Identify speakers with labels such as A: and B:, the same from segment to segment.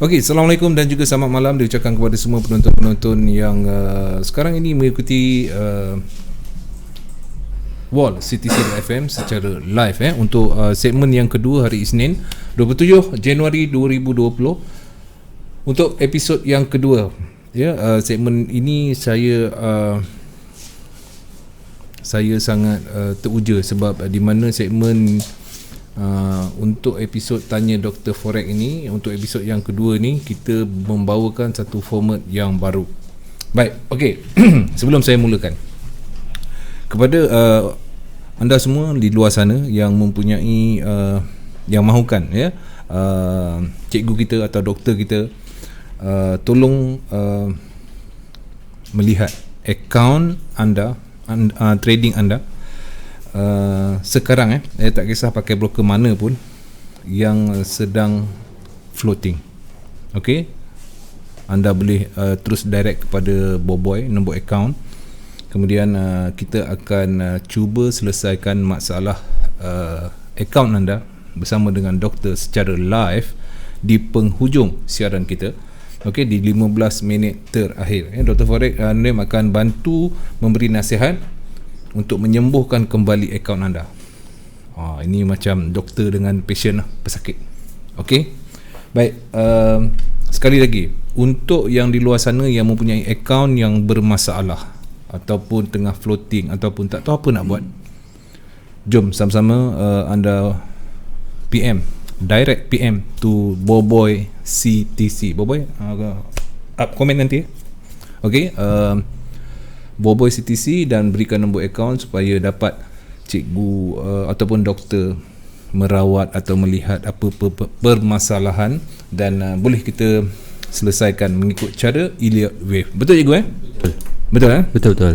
A: Okey, Assalamualaikum dan juga selamat malam diucapkan kepada semua penonton-penonton yang sekarang ini mengikuti Wall CTC FM secara live untuk segmen yang kedua hari Isnin 27 Januari 2020. Untuk episod yang kedua segmen ini saya sangat teruja sebab di mana segmen untuk episod Tanya Dr. Forex ini, untuk episod yang kedua ni kita membawakan satu format yang baru. Baik, okey. Sebelum saya mulakan, kepada anda semua di luar sana yang mempunyai yang mahukan cikgu kita atau doktor kita, tolong melihat akaun anda, trading anda sekarang tak kisah pakai broker mana pun yang sedang floating. Okey, anda boleh terus direct kepada Boboy nombor akaun. Kemudian kita akan cuba selesaikan masalah akaun anda bersama dengan doktor secara live di penghujung siaran kita. Okey, di 15 minit terakhir Dr. Forex akan bantu memberi nasihat untuk menyembuhkan kembali akaun anda. Ini macam doktor dengan pasien pesakit. Okey. Baik, sekali lagi, untuk yang di luar sana yang mempunyai akaun yang bermasalah ataupun tengah floating ataupun tak tahu apa nak buat, jom sama-sama anda direct PM to Boboy CTC. Boboy up komen nanti. Okey, Boboy CTC dan berikan nombor akaun supaya dapat cikgu ataupun doktor merawat atau melihat apa permasalahan dan boleh kita selesaikan mengikut cara Elliott Wave. Betul cikgu Betul. Betul.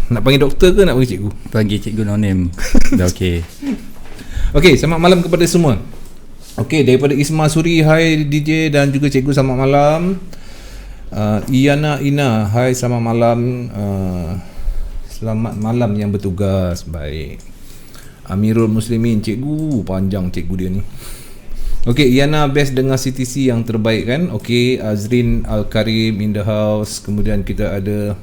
A: Nak panggil doktor ke nak panggil cikgu?
B: Panggil cikgu no name. Dah okey.
A: Okey, selamat malam kepada semua. Okey, daripada Isma Suri, hai DJ dan juga cikgu, selamat malam. Iyana Ina, hai selamat malam. Selamat malam yang bertugas. Baik. Amirul Muslimin, cikgu, panjang cikgu dia ni. Okey, Iyana best dengar CTC yang terbaik kan. Okey, Azrin Al-Karim in the house. Kemudian kita ada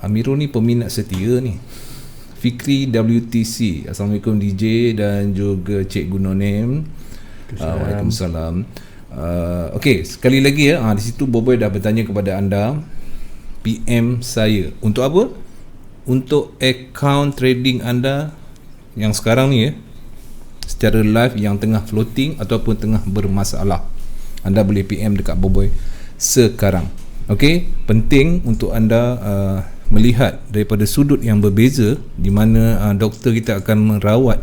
A: Amirul ni peminat setia ni. Fikri WTC, Assalamualaikum DJ dan juga Cikgu Nonem. Waalaikumsalam. Okey, sekali lagi di situ Boboy dah bertanya kepada anda, PM saya untuk apa? Untuk account trading anda yang sekarang ni secara live yang tengah floating ataupun tengah bermasalah. Anda boleh PM dekat Boboy sekarang. Okey, penting untuk anda melihat daripada sudut yang berbeza di mana doktor kita akan merawat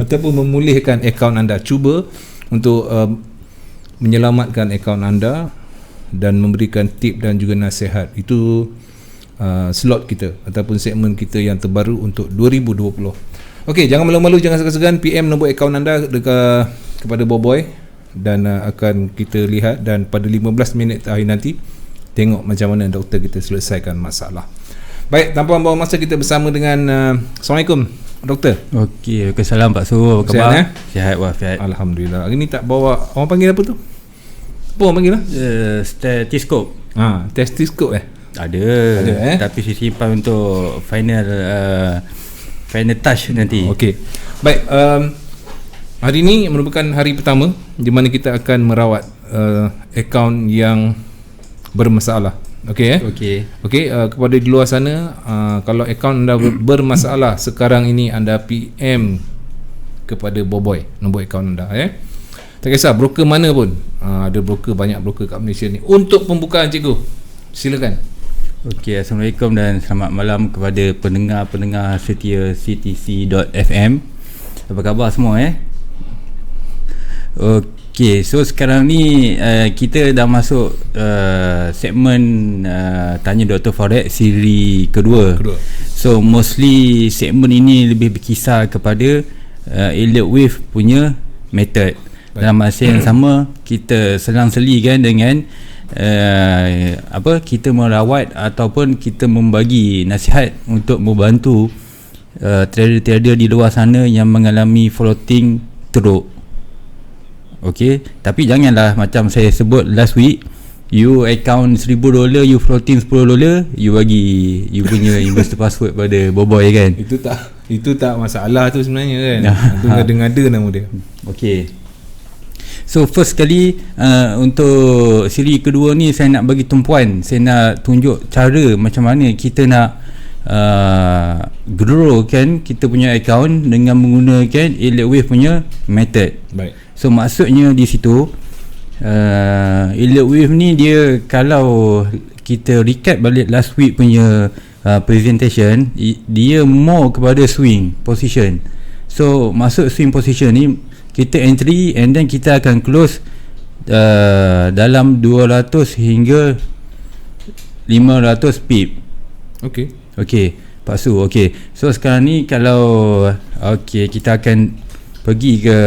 A: ataupun memulihkan akaun anda. Cuba untuk menyelamatkan akaun anda dan memberikan tip dan juga nasihat. Itu slot kita ataupun segmen kita yang terbaru untuk 2020. Okey, jangan malu-malu, jangan segan-segan PM nombor akaun anda kepada Boboy dan akan kita lihat, dan pada 15 minit terakhir nanti tengok macam mana doktor kita selesaikan masalah. Baik, tanpa membuang masa, kita bersama dengan Assalamualaikum doktor.
B: Okey, salam Pak Su, apa khabar? Sihat walafiat.
A: Alhamdulillah. Hari ni tak bawa, orang panggil apa tu? Apa orang panggil
B: stethoscope.
A: Stethoscope
B: Ada tapi saya simpan untuk final touch nanti.
A: Okey. Baik, hari ini merupakan hari pertama di mana kita akan merawat akaun yang bermasalah. Okey. Kepada di luar sana, kalau akaun anda bermasalah sekarang ini, anda PM kepada Boboy nombor akaun anda Tak kisah broker mana pun. Ada broker, banyak broker kat Malaysia ni. Untuk pembukaan cikgu, silakan.
B: Okey, Assalamualaikum dan selamat malam kepada pendengar-pendengar setia CTC.FM. Apa khabar semua Okey, so sekarang ni kita dah masuk segmen Tanya Dr. Forex siri kedua. So mostly segmen ini lebih berkisar kepada Elliott Wave punya method. Dalam masa yang sama kita selang-seli kan dengan kita merawat ataupun kita membagi nasihat untuk membantu trader-trader di luar sana yang mengalami floating teruk. Okay, tapi janganlah macam saya sebut last week, you account $1,000, you floating $10, you bagi you punya investor password pada Boboy kan.
A: Itu tak masalah tu sebenarnya kan. Itu ngada-ngada nama dia.
B: Okay, so first kali untuk siri kedua ni saya nak bagi tumpuan, saya nak tunjuk cara macam mana kita nak grow kan kita punya account dengan menggunakan Elliott Wave punya method.
A: Baik.
B: So maksudnya di situ Elliott Wave ni dia, kalau kita recap balik last week punya presentation, dia more kepada swing position. So maksud swing position ni, kita entry and then kita akan close dalam 200 hingga 500 pip. Okay, Pak Su. Okay, so sekarang ni kalau kita akan pergi ke,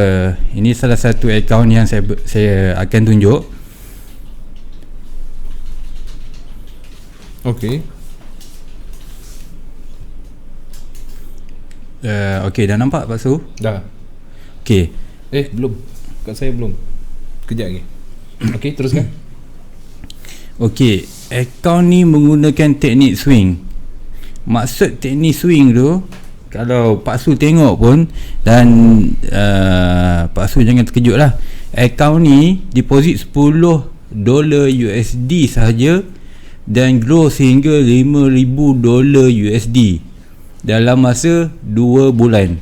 B: ini salah satu account yang saya akan tunjuk.
A: Okay.
B: Okay, dah nampak Pak Su?
A: Dah.
B: Okay.
A: Belum. Kat saya belum. Kejap lagi. Okay, teruskan.
B: Okay, account ni menggunakan teknik swing. Maksud teknik swing tu, kalau Pak Su tengok pun, dan Pak Su jangan terkejut lah, account ni deposit $10 USD sahaja dan grow sehingga $5,000 USD dalam masa 2 bulan.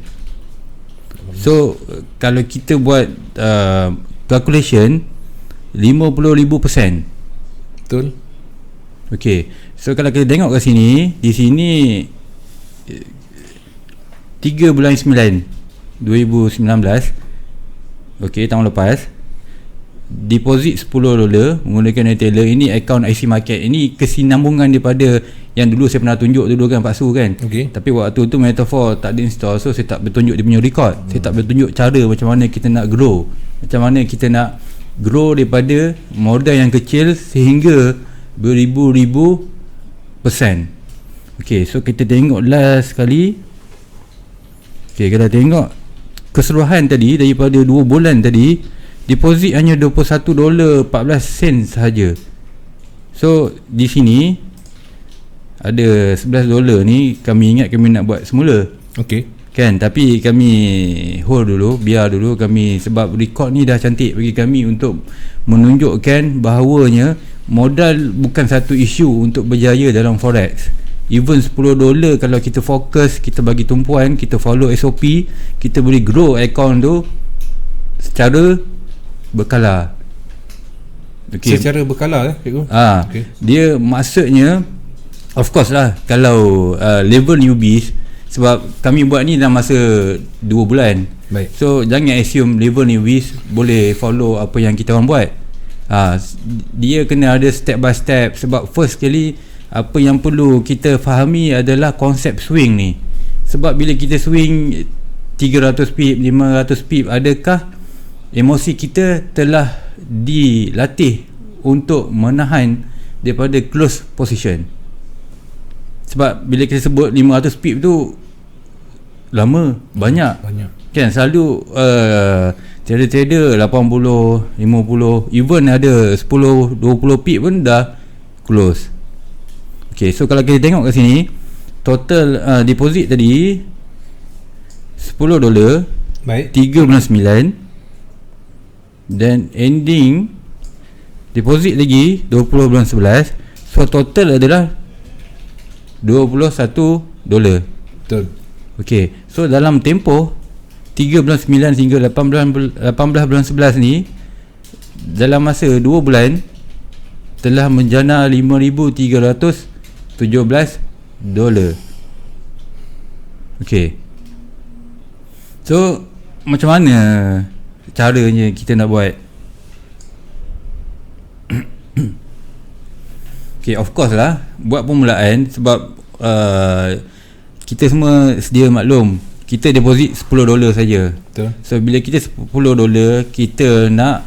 B: So kalau kita buat calculation 50,000%.
A: Betul.
B: Okay, so kalau kita tengok kat sini, di sini 3 bulan 9 2019, okay, tahun lepas, deposit $10 menggunakan retailer. Ini account IC Market. Ini kesinambungan daripada yang dulu saya pernah tunjuk dulu kan Pak Su kan.
A: Okay.
B: Tapi waktu tu Metafor tak install, so saya tak bertunjuk dia punya record. Saya tak bertunjuk cara macam mana kita nak grow, macam mana kita nak grow daripada modal yang kecil sehingga beribu-ribu persen. Okay, so kita tengok last sekali. Okay, kita tengok keseluruhan tadi daripada 2 bulan tadi, deposit hanya $21.14 sahaja. So di sini ada $11 ni, kami ingat kami nak buat semula.
A: Okay.
B: Kan, tapi kami hold dulu, biar dulu kami, sebab record ni dah cantik bagi kami untuk menunjukkan bahawanya modal bukan satu isu untuk berjaya dalam forex. Even $10 kalau kita fokus, kita bagi tumpuan, kita follow SOP, kita boleh grow account tu secara berkala. Okay.
A: Secara berkala cikgu?
B: Okay. Dia maksudnya, of course lah, kalau level newbies, sebab kami buat ni dalam masa 2 bulan.
A: Baik.
B: So jangan assume level newbies boleh follow apa yang kita orang buat. Dia kena ada step by step. Sebab first kali, apa yang perlu kita fahami adalah konsep swing ni. Sebab bila kita swing 300 pip, 500 pip, adakah emosi kita telah dilatih untuk menahan daripada close position? Sebab bila kita sebut 500 pip tu lama, banyak. Kan selalu trader-trader 80, 50, even ada 10, 20 pip pun dah close. Okay, so kalau kita tengok kat sini, total deposit tadi $10.
A: Baik.
B: 3 bulan 9, dan ending deposit lagi 20 bulan 11. So total adalah $21.
A: Betul.
B: Okay, so dalam tempoh 3 bulan 9 hingga 18 bulan 11 ni, dalam masa 2 bulan telah menjana $5,317. Okay, so macam mana caranya kita nak buat? Okay, of course lah, buat permulaan. Sebab kita semua sedia maklum, kita deposit $10 saja.
A: Betul.
B: So bila kita $10, kita nak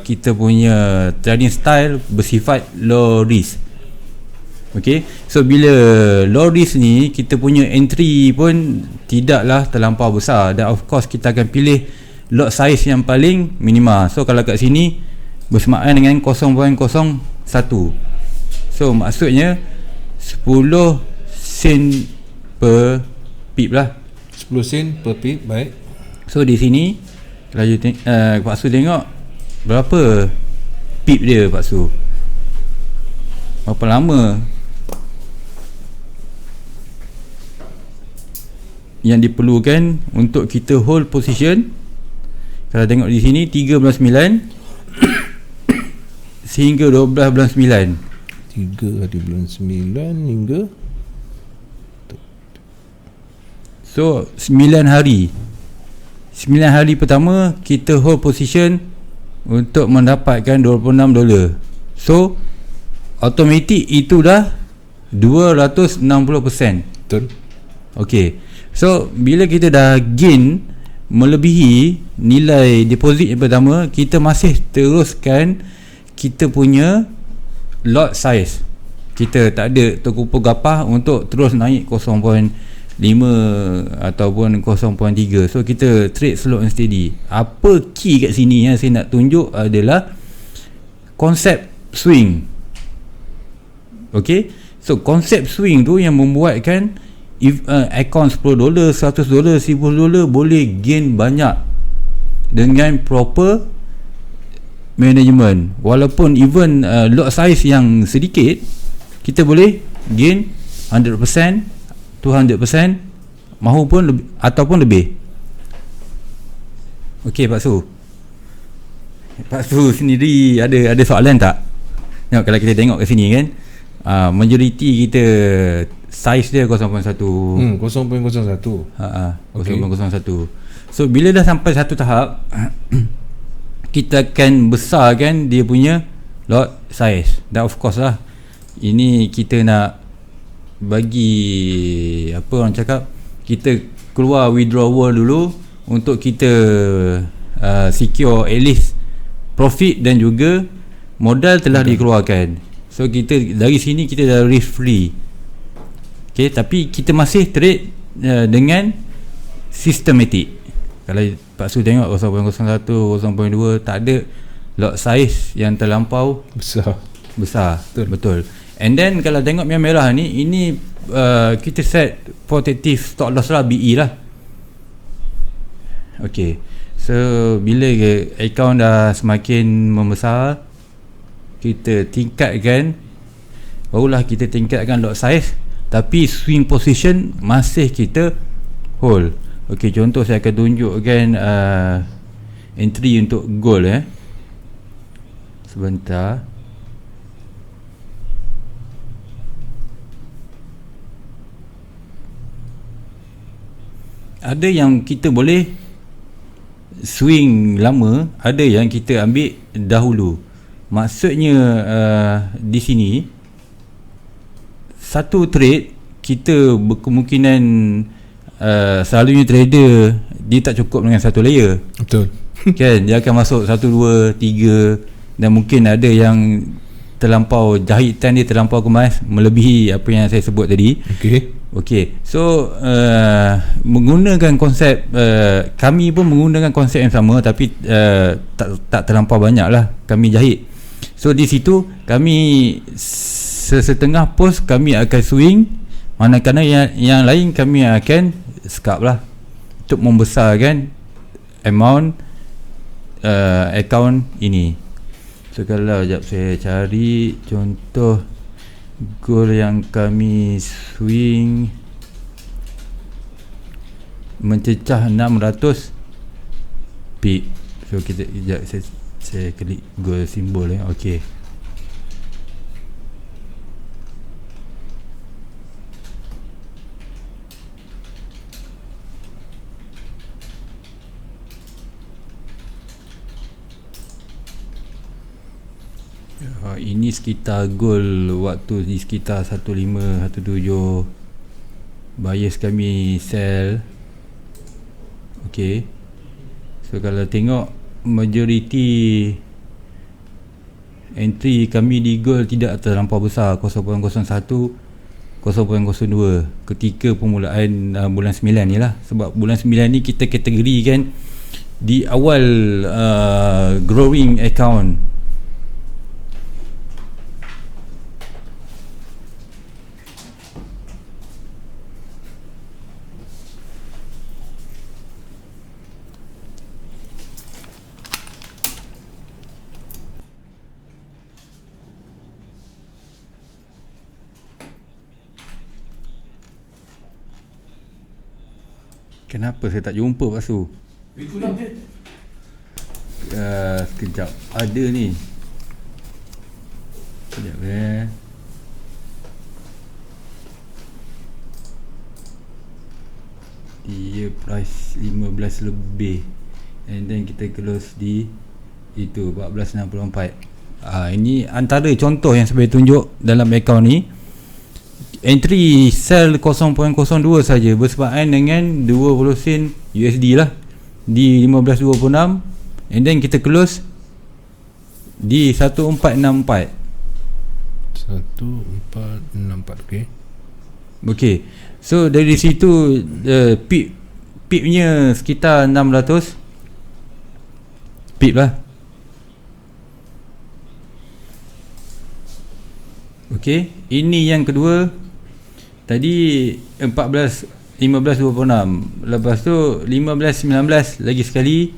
B: kita punya trading style bersifat low risk. Okay, so bila low risk ni, kita punya entry pun tidaklah terlampau besar, dan of course kita akan pilih lot size yang paling minima. So kalau kat sini bersamaan dengan 0.01, so maksudnya 10 sen per pip lah.
A: 10 sen per pip. Baik.
B: So di sini kalau Pak Su tengok berapa pip dia, Pak Su, berapa lama yang diperlukan untuk kita hold position. Kalau tengok di sini 3 bulan 9 sehingga 12 bulan 9.
A: 3 hari bulan 9 hingga,
B: so 9 hari. 9 hari pertama kita hold position untuk mendapatkan $26. So automatic itu dah 260%.
A: betul.
B: Okay, so bila kita dah gain melebihi nilai deposit yang pertama, kita masih teruskan kita punya lot size. Kita tak ada terkumpul gapah untuk terus naik 0.5 ataupun 0.3. So kita trade slow and steady. Apa key kat sini yang saya nak tunjuk adalah konsep swing. Okay, so konsep swing tu yang membuatkan if account $10, $100, $1000 boleh gain banyak dengan proper management. Walaupun even lot size yang sedikit, kita boleh gain 100%, 200%, mahupun ataupun lebih. Okey Pak Su, Pak Su sendiri ada soalan tak? Tengok, kalau kita tengok kat sini kan, majoriti kita size dia 0.1.
A: 0.01.
B: Okay. 0.01. So bila dah sampai satu tahap kita akan besarkan dia punya lot size. Dan of course lah, ini kita nak bagi apa orang cakap, kita keluar withdrawal dulu untuk kita secure at least profit dan juga modal telah dikeluarkan. So kita dari sini kita dah risk free. Okay, tapi kita masih trade dengan systematic. Kalau Pak Su tengok 0.01, 0.2, tak ada lot size yang terlampau besar. Betul. And then kalau tengok yang merah ni, ini kita set protective stop loss lah, BE lah. Okay, so bila account dah semakin membesar, kita tingkatkan, barulah kita tingkatkan lot size, tapi swing position masih kita hold. Okay, contoh saya akan tunjukkan entry untuk gold sebentar. Ada yang kita boleh swing lama, ada yang kita ambil dahulu. Maksudnya di sini satu trade kita berkemungkinan selalunya trader dia tak cukup dengan satu layer.
A: Betul.
B: Kan, dia akan masuk 1, 2, 3, dan mungkin ada yang terlampau jahitan dia terlampau kemas melebihi apa yang saya sebut tadi. Okey. So menggunakan konsep kami pun menggunakan konsep yang sama, tapi tak terlampau banyak lah kami jahit. So di situ kami setengah post kami akan swing, manakala yang lain kami akan scalp lah untuk membesarkan amount account ini. So kalau sekejap saya cari contoh goal yang kami swing mencecah 600 pip. So kita sekejap saya klik goal simbol okey. Ini sekitar goal waktu di sekitar 15, 17. Buyers kami sell. Okay, so kalau tengok majoriti entry kami di goal tidak terlampau besar, 0.01, 0.02 ketika permulaan bulan 9 ni lah. Sebab bulan 9 ni kita kategorikan di awal growing account. Kenapa saya tak jumpa Pak Su? Sekejap, ada ni. Sekejap dia price 15 lebih, and then kita close di itu 14.64. Ini antara contoh yang saya tunjuk dalam akaun ni. Entry sell 0.02 saja bersebabkan dengan 20 sen USD lah di 15.26, and then kita close di 1464.
A: 1464.
B: Okay, so dari situ pipnya sekitar 600 pip lah. Okay, ini yang kedua. Tadi 15.26, lepas tu 15.19 lagi sekali,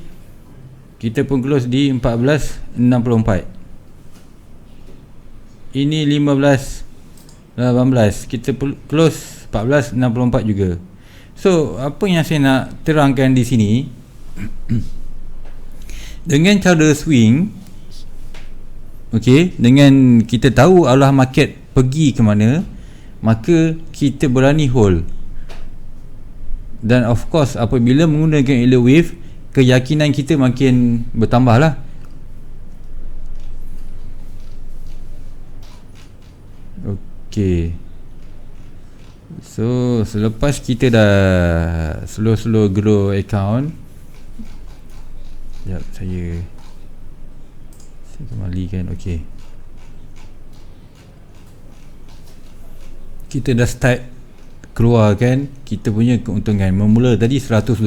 B: kita pun close di 14.64. Ini 15.18, kita close 14.64 juga. So apa yang saya nak terangkan di sini, dengan cara swing, okay, dengan kita tahu arah market pergi ke mana, maka kita berani hold. Dan of course apabila menggunakan Elliott Wave, keyakinan kita makin bertambah lah. Okay, so selepas kita dah slow grow account, sekejap saya kembalikan. Okay, kita dah start keluarkan kita punya keuntungan. Memula tadi $100,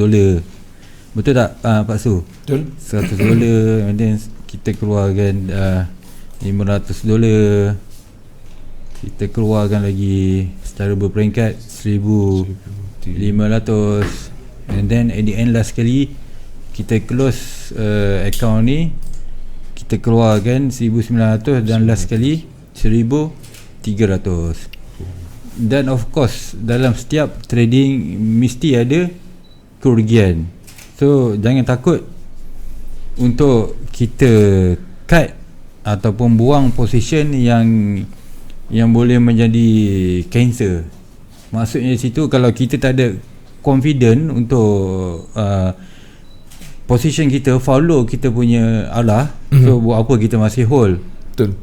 B: betul tak Pak Su?
A: Betul.
B: $100, and then kita keluarkan $500, kita keluarkan lagi secara berperingkat $1,500, and then at the end last sekali kita close account ni, kita keluarkan $1,900, dan last sekali $1,300. Dan of course dalam setiap trading mesti ada kerugian. So jangan takut untuk kita cut ataupun buang position yang boleh menjadi cancer. Maksudnya situ, kalau kita tak ada confident untuk position kita, follow kita punya arah, so buat apa kita masih hold?
A: Betul.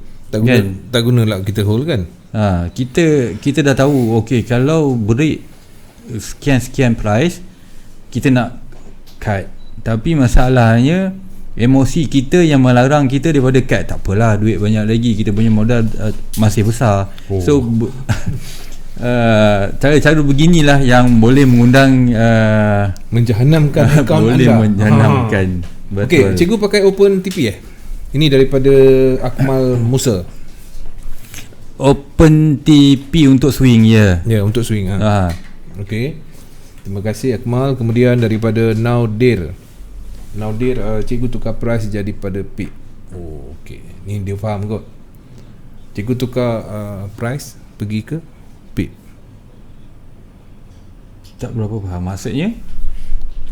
A: Tak guna lah kita hold kan.
B: Kita dah tahu, okay, kalau break sekian price, kita nak cut. Tapi masalahnya emosi kita yang melarang kita daripada cut. Tak apalah, duit banyak lagi, kita punya modal masih besar. So cara-cara beginilah yang boleh mengundang
A: menjahanamkan akaun
B: boleh
A: anda.
B: menjahanamkan. Betul.
A: Okay, cikgu pakai Open TP Ini daripada Akmal Musa.
B: Open TP untuk swing, ya.
A: Ya, untuk swing. Okey. Terima kasih Akmal. Kemudian daripada Naudir, cikgu tukar price jadi pada pip. Oh, okey. Ni dia faham kot. Cikgu tukar price pergi ke pip.
B: Tak berapa faham maksudnya.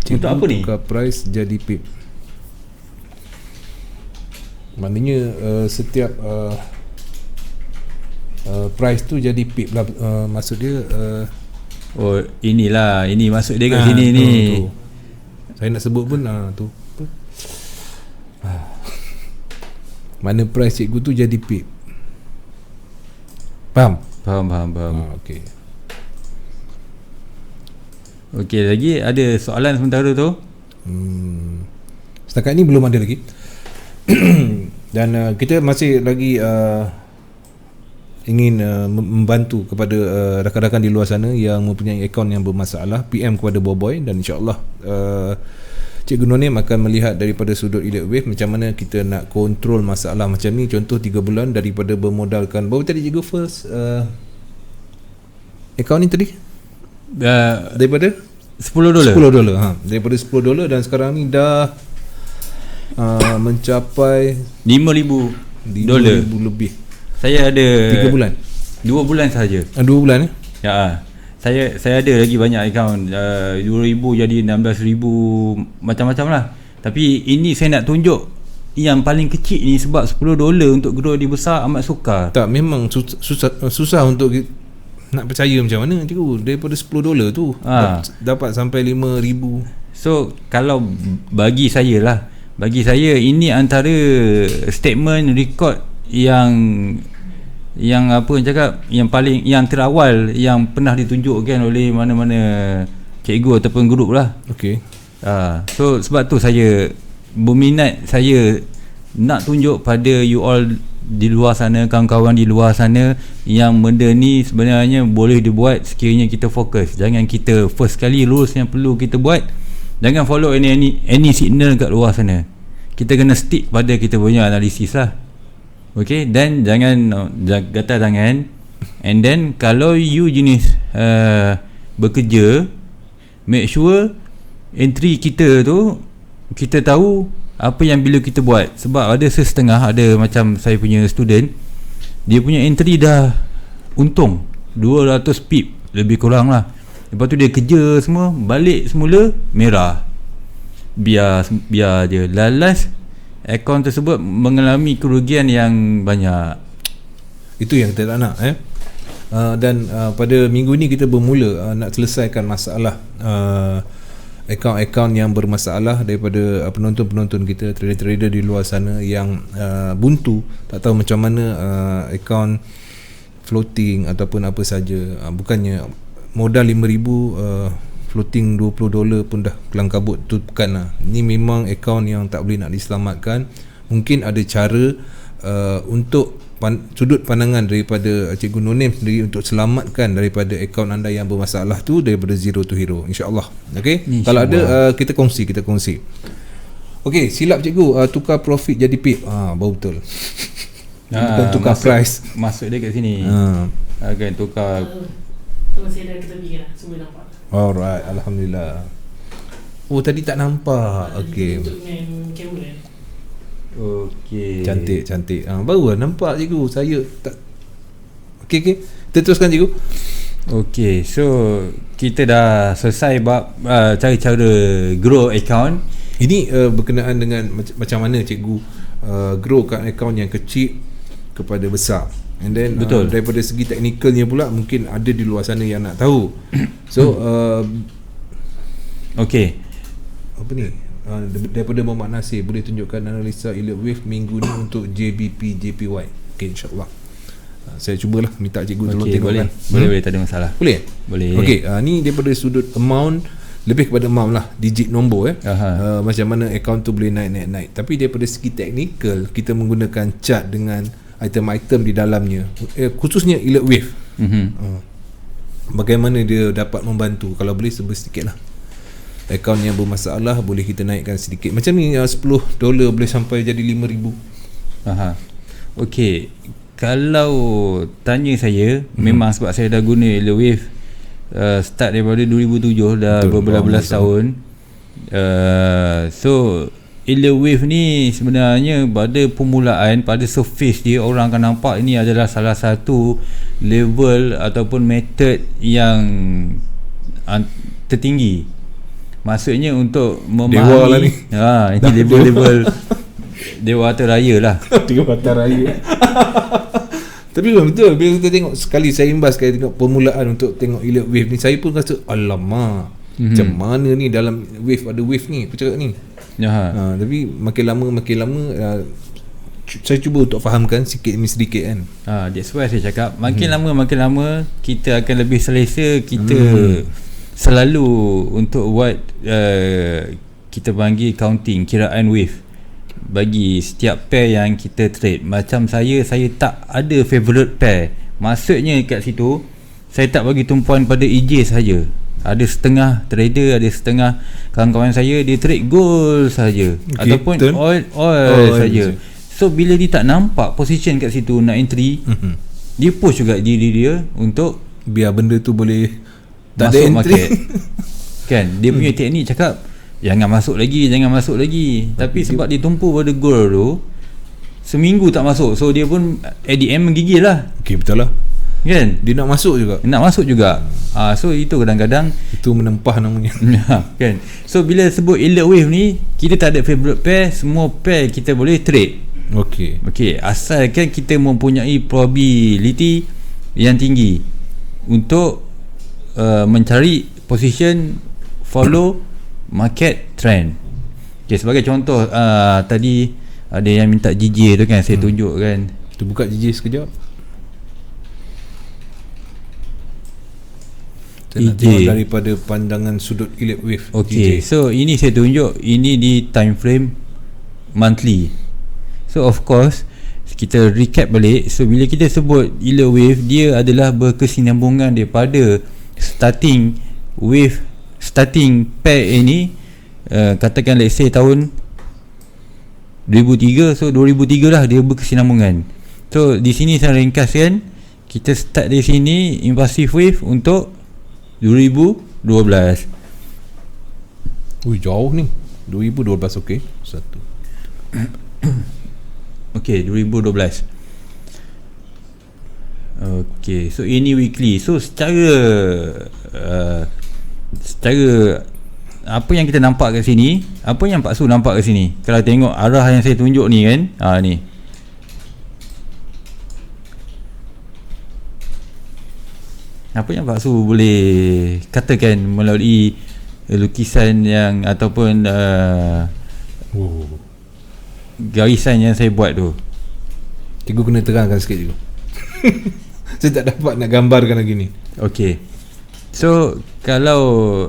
A: Cikgu
B: untuk apa ni?
A: Tukar price jadi pip. Maknanya setiap price tu jadi pip lah. Maksud dia
B: oh, inilah, ini maksud dia kat sini ni.
A: Tu. Saya nak sebut pun tu. Mana price cikgu tu jadi pip. Faham?
B: Faham.
A: Okey.
B: Okey, lagi ada soalan sementara tu?
A: Setakat ni belum ada lagi. Dan kita masih lagi ingin membantu kepada rakan-rakan di luar sana yang mempunyai akaun yang bermasalah. PM kepada Boboy, dan insyaAllah Cikgu Nonim akan melihat daripada sudut elite wave macam mana kita nak kontrol masalah macam ni. Contoh 3 bulan daripada bermodalkan berapa tadi cikgu first account ni tadi? Daripada
B: $10.
A: Daripada $10 dan sekarang ni dah mencapai $5,000 lebih.
B: Saya ada
A: 3 bulan.
B: 2 bulan saja.
A: 2 bulan
B: Ya. Saya ada lagi banyak akaun, 2,000 jadi 16,000, macam-macam lah. Tapi ini saya nak tunjuk yang paling kecil ni sebab $10 untuk grow dia besar amat sukar.
A: Tak, memang susah untuk nak percaya macam mana cikgu. Daripada $10 tu dapat sampai 5,000.
B: So kalau bagi saya ini antara statement record yang apa yang cakap yang terawal yang pernah ditunjukkan oleh mana-mana cikgu ataupun guru lah.
A: Okey.
B: So sebab tu saya berminat, saya nak tunjuk pada you all di luar sana, kawan-kawan di luar sana, yang benda ni sebenarnya boleh dibuat sekiranya kita fokus. Jangan kita first kali rules yang perlu kita buat, jangan follow any signal kat luar sana. Kita kena stick pada kita punya analisis lah. Okay, dan jangan gatal tangan. And then kalau you jenis bekerja, make sure entry kita tu kita tahu apa yang bila kita buat. Sebab ada setengah, ada macam saya punya student, dia punya entry dah untung 200 pip lebih kurang lah. Lepas tu dia kerja semua, balik semula merah. Biar je. Last akaun tersebut mengalami kerugian yang banyak.
A: Itu yang kita tak nak dan pada minggu ni kita bermula nak selesaikan masalah akaun-akaun yang bermasalah daripada penonton-penonton kita, trader-trader di luar sana yang buntu, tak tahu macam mana akaun floating ataupun apa saja. Bukannya modal 5,000 floating $20 pun dah kelang kabut, tu bukanlah. Ni memang akaun yang tak boleh nak diselamatkan. Mungkin ada cara untuk sudut pandangan daripada Cikgu Nonim sendiri untuk selamatkan daripada akaun anda yang bermasalah tu daripada zero to hero, insya-Allah. Okey, kalau ada kita kongsi. Okey, silap cikgu, tukar profit jadi pip. Baru betul. Bukan tukar price.
B: Masuk dia kat sini. Kan tukar.
C: Tu saya dah ketepi kan, semua nampak.
A: Alright, alhamdulillah. Oh, tadi tak nampak. Okey.
C: Untuk main kamera.
B: Okey.
A: Cantik. Baru nampak cikgu. Saya tak. Okey. Kita teruskan cikgu.
B: Okey, so kita dah selesai bab cara-cara grow account.
A: Ini berkenaan dengan macam mana cikgu grow kat account yang kecil kepada besar. And then daripada segi teknikalnya pula mungkin ada di luar sana yang nak tahu. So okey. Apa ni? Daripada Muhammad Nasir, boleh tunjukkan analisa elite wave minggu ni untuk JBP JPY. Okey, insya-Allah. Saya cubalah minta cikgu tolong tengokkan.
B: Boleh, tak ada masalah.
A: Boleh?
B: Boleh.
A: Okey, ni daripada sudut amount, lebih kepada amount lah, digit nombor macam mana akaun tu boleh naik. Tapi daripada segi teknikal, kita menggunakan chart dengan item-item di dalamnya, khususnya elite wave. Bagaimana dia dapat membantu. Kalau boleh sedikit lah. Akaun yang bermasalah boleh kita naikkan sedikit. Macam ni $10 boleh sampai jadi 5,000.
B: Okey, kalau tanya saya, memang sebab saya dah guna elite wave start daripada 2007, dah berbelas-belas tahun. So elite wave ni sebenarnya pada permulaan, pada surface dia, orang akan nampak ini adalah salah satu level ataupun method yang tertinggi. Maksudnya untuk memahami
A: Dewa lah ni.
B: Ini level-level Dewa Atas Raya lah.
A: Dewa Atas Raya. Tapi betul, bila kita tengok sekali, saya imbas sekali tengok permulaan untuk tengok elite wave ni, saya pun rasa alamak, macam mana ni dalam wave ada wave ni, aku cakap ni. Tapi makin lama saya cuba untuk fahamkan sikit demi sedikit kan.
B: That's why saya cakap makin lama kita akan lebih selesa. Kita selalu untuk buat kita panggil counting, kiraan wave bagi setiap pair yang kita trade. Macam saya tak ada favourite pair. Maksudnya kat situ saya tak bagi tumpuan pada EJ saja. Ada setengah trader, ada setengah kawan-kawan saya dia trade gold saja, ataupun oil saja. So bila dia tak nampak position kat situ nak entry, dia push juga diri dia untuk
A: biar benda tu boleh tak
B: masuk
A: ada entry
B: market. Kan dia punya teknik cakap jangan masuk lagi. Tapi sebab dia tumpu pada gold tu, seminggu tak masuk, so dia pun at the end menggigil lah.
A: Okey, betul lah,
B: Kan
A: dia nak masuk juga.
B: So itu kadang-kadang
A: itu menempah namanya.
B: kan. So bila sebut alert wave ni, kita tak ada favorite pair, semua pair kita boleh trade. Okey, asalkan kita mempunyai probability yang tinggi untuk mencari position, follow market trend. Okey, sebagai contoh tadi ada yang minta GJ tu kan, saya tunjuk kan.
A: Kita buka GJ sekejap. Saya nak tengok daripada pandangan sudut alert wave.
B: Okey, so ini saya tunjuk, ini di time frame monthly. So of course kita recap balik. So bila kita sebut alert wave, dia adalah berkesinambungan daripada starting pair ini, katakan let's say tahun 2003. So 2003 lah dia berkesinambungan. So di sini saya ringkaskan, kita start dari sini impulsive wave untuk 2012.
A: Jauh ni 2012. Okey, satu.
B: Okey, 2012. Okey, so ini weekly. So secara apa yang kita nampak kat sini, apa yang Pak Su nampak kat sini, kalau tengok arah yang saya tunjuk ni kan, ni apa yang Pak Su boleh katakan melalui lukisan yang ataupun garisan yang saya buat tu?
A: Cikgu kena terangkan sikit dulu. Saya tak dapat nak gambarkan lagi ni.
B: Okey, so kalau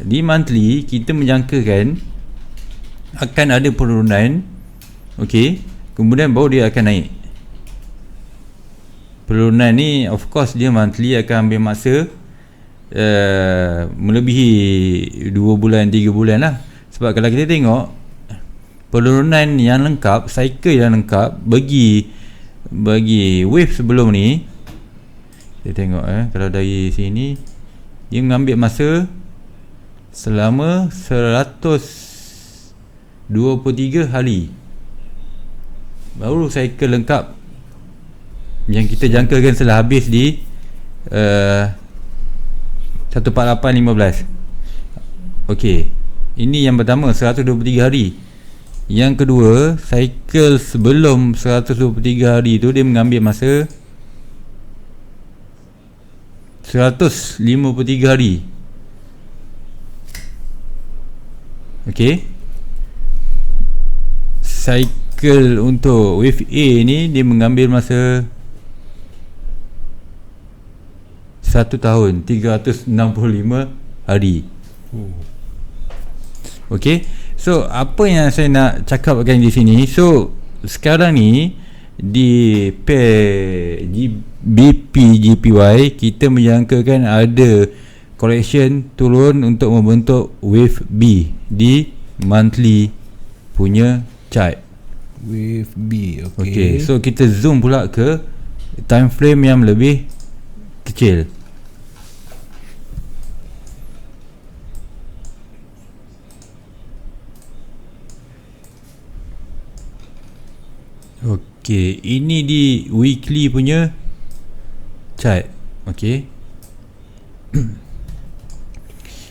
B: di monthly kita menjangkakan akan ada penurunan. Okey, kemudian baru dia akan naik. Penurunan ni of course dia monthly akan ambil masa melebihi 2 bulan 3 bulan lah. Sebab kalau kita tengok penurunan yang lengkap, cycle yang lengkap bagi wave sebelum ni, kita tengok kalau dari sini dia mengambil masa selama 123 hari baru cycle lengkap yang kita jangkakan setelah habis di 148.15. Okey, ini yang pertama 123 hari. Yang kedua, cycle sebelum 123 hari tu dia mengambil masa 153 hari. Okey, cycle untuk wave A ni dia mengambil masa 1 tahun 365 hari. Okey, so apa yang saya nak cakapkan di sini, so sekarang ni di pair BP JPY kita menjangkakan ada correction turun untuk membentuk wave B di monthly punya chart.
A: Wave B.
B: Okey, so kita zoom pula ke time frame yang lebih kecil. Okey, ini di weekly punya chart. Okey.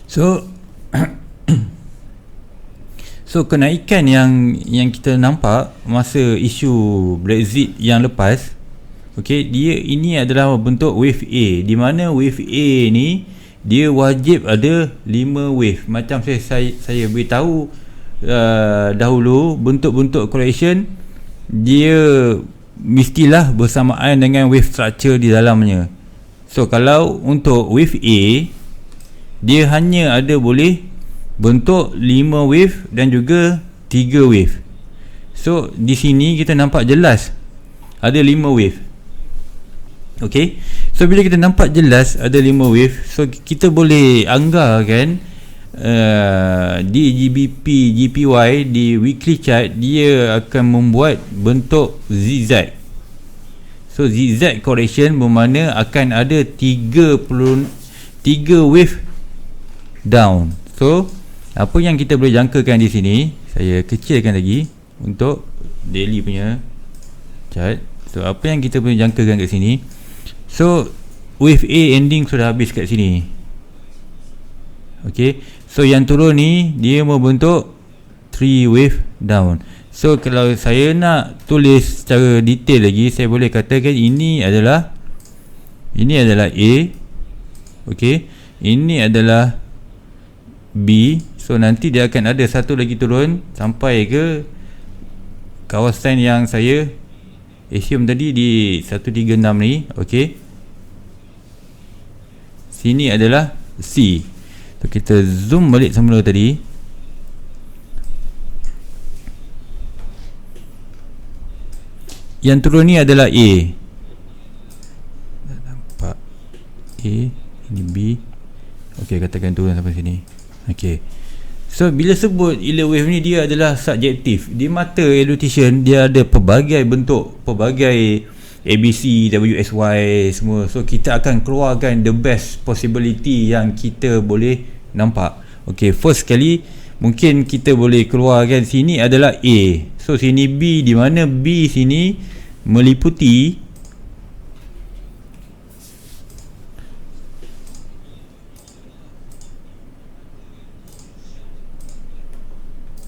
B: So kenaikan yang kita nampak masa isu Brexit yang lepas, okey, ini adalah bentuk wave A, di mana wave A ni dia wajib ada 5 wave. Macam saya beritahu dahulu, bentuk-bentuk correction dia mestilah bersamaan dengan wave structure di dalamnya. So kalau untuk wave A, dia hanya ada boleh bentuk 5 wave dan juga 3 wave. So di sini kita nampak jelas ada 5 wave. Okay, So bila kita nampak jelas ada 5 wave, so kita boleh anggarkan di GBP, GPY, di weekly chart dia akan membuat bentuk zigzag. So zigzag correction bermakna akan ada 3 wave down. So apa yang kita boleh jangkakan di sini, saya kecilkan lagi untuk daily punya chart. So apa yang kita boleh jangkakan kat sini, so wave A ending sudah habis kat sini. Okay, so yang turun ni dia membentuk 3 wave down. So kalau saya nak tulis secara detail lagi, saya boleh katakan ini adalah A, okay, ini adalah B. So nanti dia akan ada satu lagi turun sampai ke kawasan yang saya assume tadi di 136 ni, okay. Sini adalah C. So kita zoom balik semula tadi. Yang turun ni adalah A. Nampak A, ini B. Okey, katakan turun sampai sini. Okey. So bila sebut ila wave ni, dia adalah subjektif. Di mata electrician dia ada pelbagai bentuk, pelbagai ABC, WSY semua. So kita akan keluarkan the best possibility yang kita boleh nampak. Okey, first sekali mungkin kita boleh keluarkan sini adalah A. So sini B, di mana B sini meliputi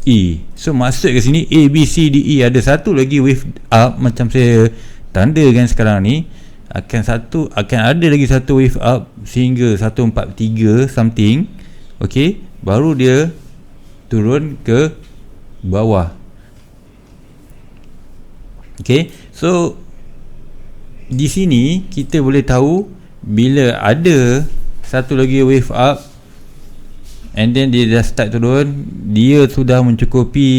B: E. So maksud ke sini A, B, C, D, E, ada satu lagi wave up macam saya tandakan sekarang ni, akan ada lagi satu wave up sehingga 143 something. Okay, baru dia turun ke bawah. Okay, so di sini kita boleh tahu bila ada satu lagi wave up and then dia dah start turun, dia sudah mencukupi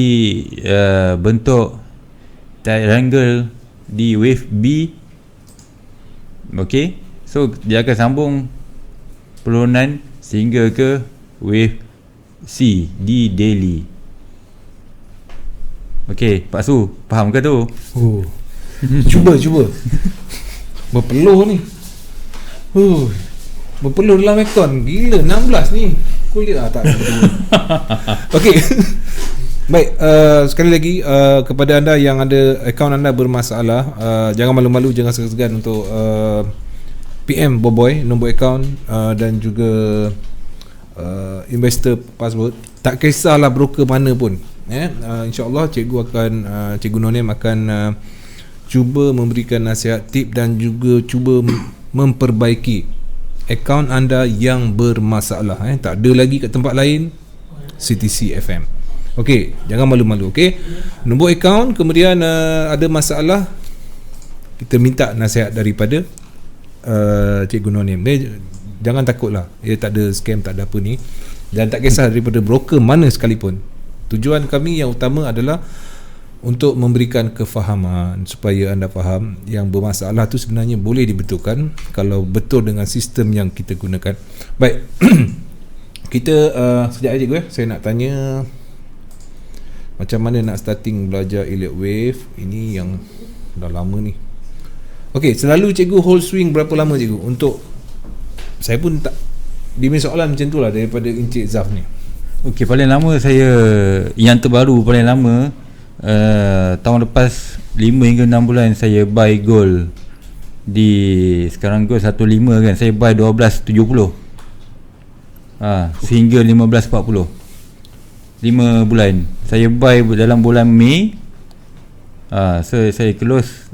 B: bentuk triangle di wave B. Okay, so dia akan sambung penurunan sehingga ke wave C di daily. Okay, Pak Su, faham ke tu?
A: Oh. Cuba berpeluh ni. Berpeluh dalam aircon. Gila, 16 ni kulit tak. Okay. Baik, sekali lagi kepada anda yang ada akaun anda bermasalah, jangan malu-malu, jangan segan-segan untuk PM Boboy, nombor akaun dan juga investor password. Tak kisahlah broker mana pun. InsyaAllah Cikgu Nonim akan cuba memberikan nasihat, tip dan juga cuba memperbaiki akaun anda yang bermasalah. Tak ada lagi kat tempat lain, CTC FM. Okey, jangan malu-malu. Okey, nombor akaun, kemudian ada masalah, kita minta nasihat daripada Cikgu Nonim. Jangan takutlah, dia tak ada scam, tak ada apa ni, dan tak kisah daripada broker mana sekalipun. Tujuan kami yang utama adalah untuk memberikan kefahaman supaya anda faham yang bermasalah tu sebenarnya boleh dibetulkan kalau betul dengan sistem yang kita gunakan. Baik. Kita sekejap aja gue, saya nak tanya macam mana nak starting belajar elliott wave. Ini yang dah lama ni. Okey, selalu cikgu hold swing berapa lama cikgu? Untuk saya pun tak demi soalan macam tu lah daripada Encik Zaf ni.
B: Okey, paling lama saya, yang terbaru paling lama tahun lepas 5 hingga 6 bulan saya buy gold di, sekarang gold 15 kan, saya buy 12.70 sehingga 15.40, 5 bulan saya buy dalam bulan Mei. So saya close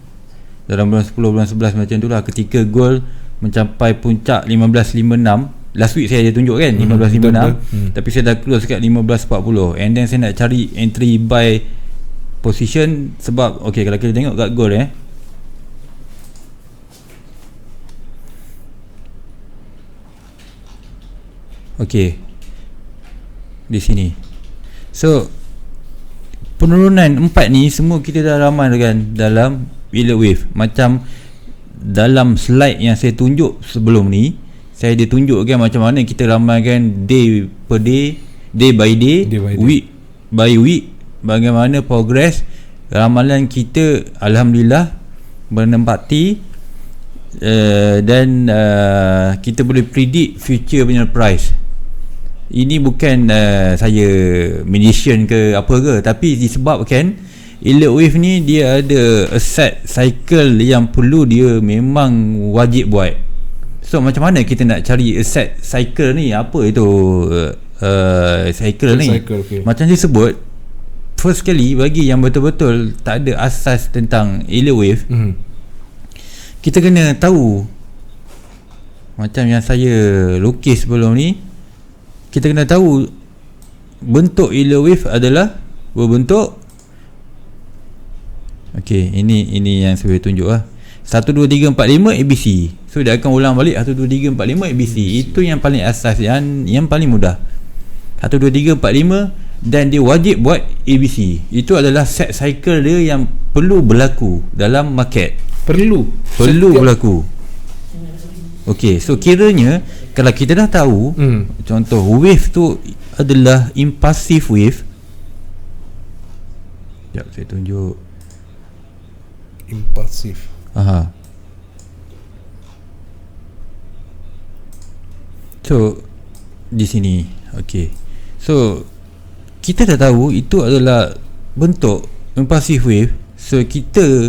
B: dalam bulan 10, bulan 11 macam tu lah, ketika gold mencapai puncak 15.56. Last week saya ada tunjuk kan 15.56, tapi saya dah close kat 15.40, and then saya nak cari entry buy position. Sebab okay, kalau kita tengok kat gold okay, di sini. So penurunan 4 ni semua kita dah ramalkan dalam elliott wave. Macam dalam slide yang saya tunjuk sebelum ni, saya ditunjukkan macam mana kita ramalkan day per day, day by day, week by week, bagaimana progress ramalan kita. Alhamdulillah menempati dan kita boleh predict future punya price. Ini bukan saya magician ke apa ke, tapi disebabkan Elliott Wave ni dia ada asset cycle yang perlu dia memang wajib buat. So macam mana kita nak cari asset cycle ni? Apa itu cycle ni?
A: Okay.
B: Macam saya sebut, first kali bagi yang betul-betul tak ada asas tentang Elliott Wave, kita kena tahu, macam yang saya lukis sebelum ni, kita kena tahu bentuk Elliott Wave adalah berbentuk, okey, ini yang saya tunjuk lah, 1, 2, 3, 4, 5 ABC. So dia akan ulang balik 1, 2, 3, 4, 5 ABC. Itu yang paling asas, yang paling mudah, 1, 2, 3, 4, 5, dan dia wajib buat ABC. Itu adalah set cycle dia yang perlu berlaku dalam market. Perlu berlaku. Okey, so kiranya kalau kita dah tahu, contoh wave tu adalah impulsive wave. Sekejap saya tunjuk.
A: Impulsive.
B: So di sini, okey. So kita dah tahu itu adalah bentuk impulsive wave. So kita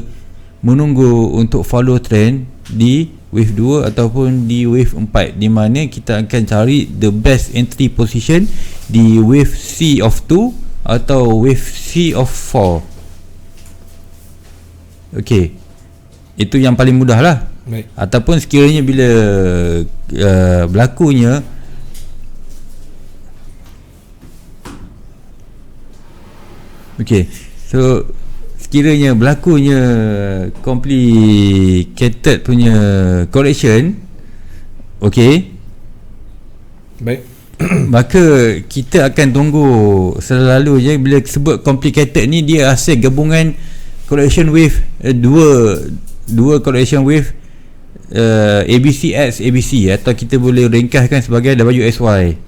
B: menunggu untuk follow trend di wave 2 ataupun di wave 4, di mana kita akan cari the best entry position di wave C of 2 atau wave C of 4. Okey, itu yang paling mudah lah.
A: Baik.
B: Ataupun sekiranya bila berlakunya so sekiranya berlakunya complicated punya correction,
A: baik,
B: maka kita akan tunggu selalu je. Bila sebut complicated ni, dia hasil gabungan correction wave, dua correction wave, ABCX ABC, atau kita boleh ringkaskan sebagai WSY.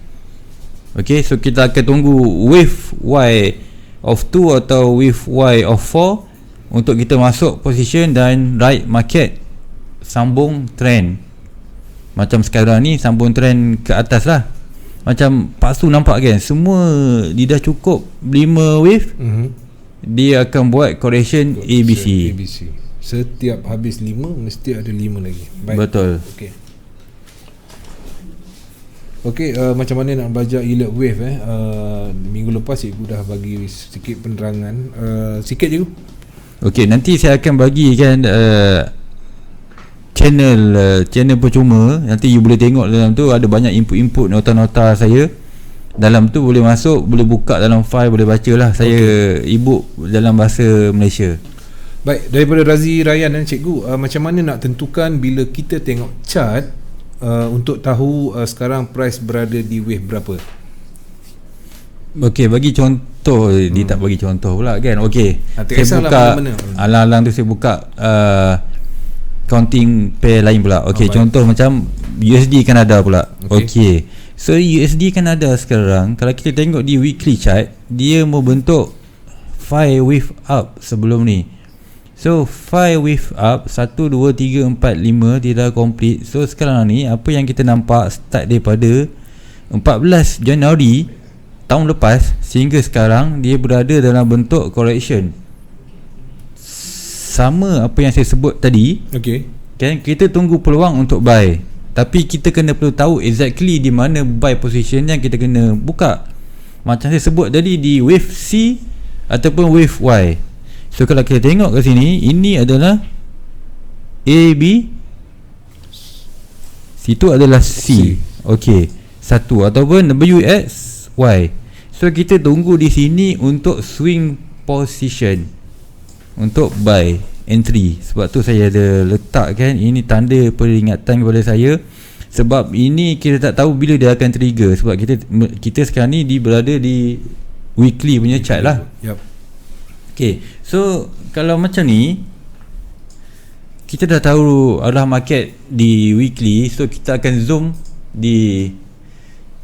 B: So kita akan tunggu wave Y of 2 atau wave Y of 4 untuk kita masuk position dan ride market sambung trend. Macam sekarang ni sambung trend ke atas lah. Macam Pak Su nampak kan, semua dia dah cukup 5 wave, dia akan buat correction ABC.
A: Setiap habis 5 mesti ada 5 lagi. Baik.
B: Betul.
A: Okey, macam mana nak belajar Elliott Wave minggu lepas cikgu dah bagi sikit penerangan, sikit je.
B: Okey, nanti saya akan bagikan channel percuma. Nanti you boleh tengok dalam tu ada banyak input nota-nota saya. Dalam tu boleh masuk, boleh buka dalam file, boleh baca lah. Saya ebook dalam bahasa Malaysia.
A: Baik, daripada Razi Ryan dan cikgu, macam mana nak tentukan bila kita tengok chart untuk tahu sekarang price berada di wave berapa?
B: Okey, bagi contoh. Dia tak bagi contoh pula kan. Okey, saya buka alang-alang tu, saya buka counting pair lain pula. Okey, contoh macam USD Kanada pula. Okey, so USD Kanada sekarang, kalau kita tengok di weekly chart, dia membentuk 5 wave up sebelum ni. So 5 wave up, 1, 2, 3, 4, 5, dia dah complete. So sekarang ni apa yang kita nampak start daripada 14 Januari tahun lepas sehingga sekarang, dia berada dalam bentuk correction. Sama apa yang saya sebut tadi. Kan, kita tunggu peluang untuk buy, tapi kita kena perlu tahu exactly di mana buy position yang kita kena buka. Macam saya sebut tadi, di wave C ataupun wave Y. So kalau kita tengok ke sini, ini adalah A, B, situ adalah C. Okey, satu, ataupun WX, Y. So kita tunggu di sini untuk swing position, untuk buy entry. Sebab tu saya ada letakkan ini tanda peringatan kepada saya, sebab ini kita tak tahu bila dia akan trigger. Sebab kita sekarang ni berada di weekly punya chart lah. Okay, so kalau macam ni, kita dah tahu arah market di weekly, so kita akan zoom di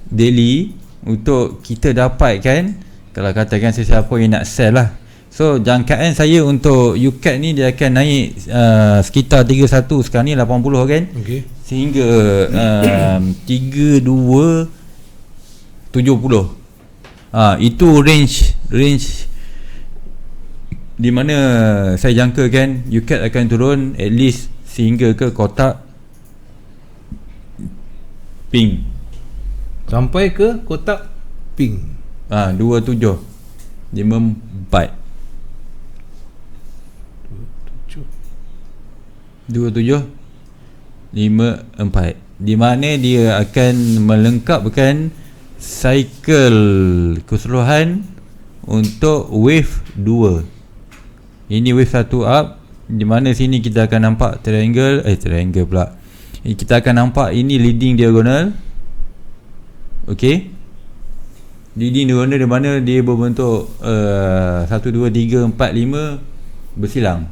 B: daily untuk kita dapatkan, kalau katakan sesiapa yang nak sell lah. So jangkaan saya untuk UCAT ni dia akan naik sekitar 31, sekarang ni 80 kan, sehingga 3270. Itu range di mana saya jangkakan UCAT akan turun at least sehingga ke kotak pink,
A: sampai ke kotak pink.
B: 2754. 2754, di mana dia akan melengkapkan cycle keseluruhan untuk wave 2. Ini wave 1 up, di mana sini kita akan nampak triangle pula. Kita akan nampak ini leading diagonal. Okey, leading diagonal di mana dia berbentuk 1, 2, 3, 4, 5 bersilang.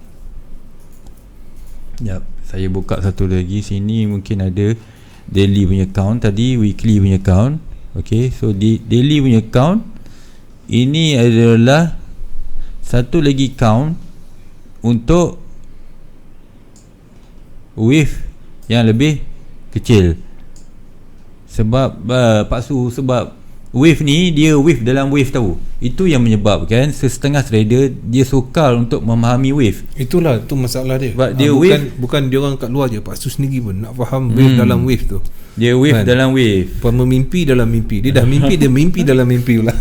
B: Sekejap, saya buka satu lagi. Sini mungkin ada daily punya count, tadi weekly punya count. Okay, so di daily punya count ini adalah satu lagi count untuk wave yang lebih kecil. Sebab Pak Su, sebab wave ni dia wave dalam wave tahu. Itu yang menyebabkan sesetengah trader dia sukar untuk memahami wave.
A: Itulah tu masalah dia.
B: Dia
A: bukan dia orang kat luar je, Pak Su sendiri pun nak faham wave dalam wave tu.
B: Dia wave dalam wave.
A: Pemimpi dalam mimpi. Dia dah mimpi, dia mimpi dalam mimpi pula.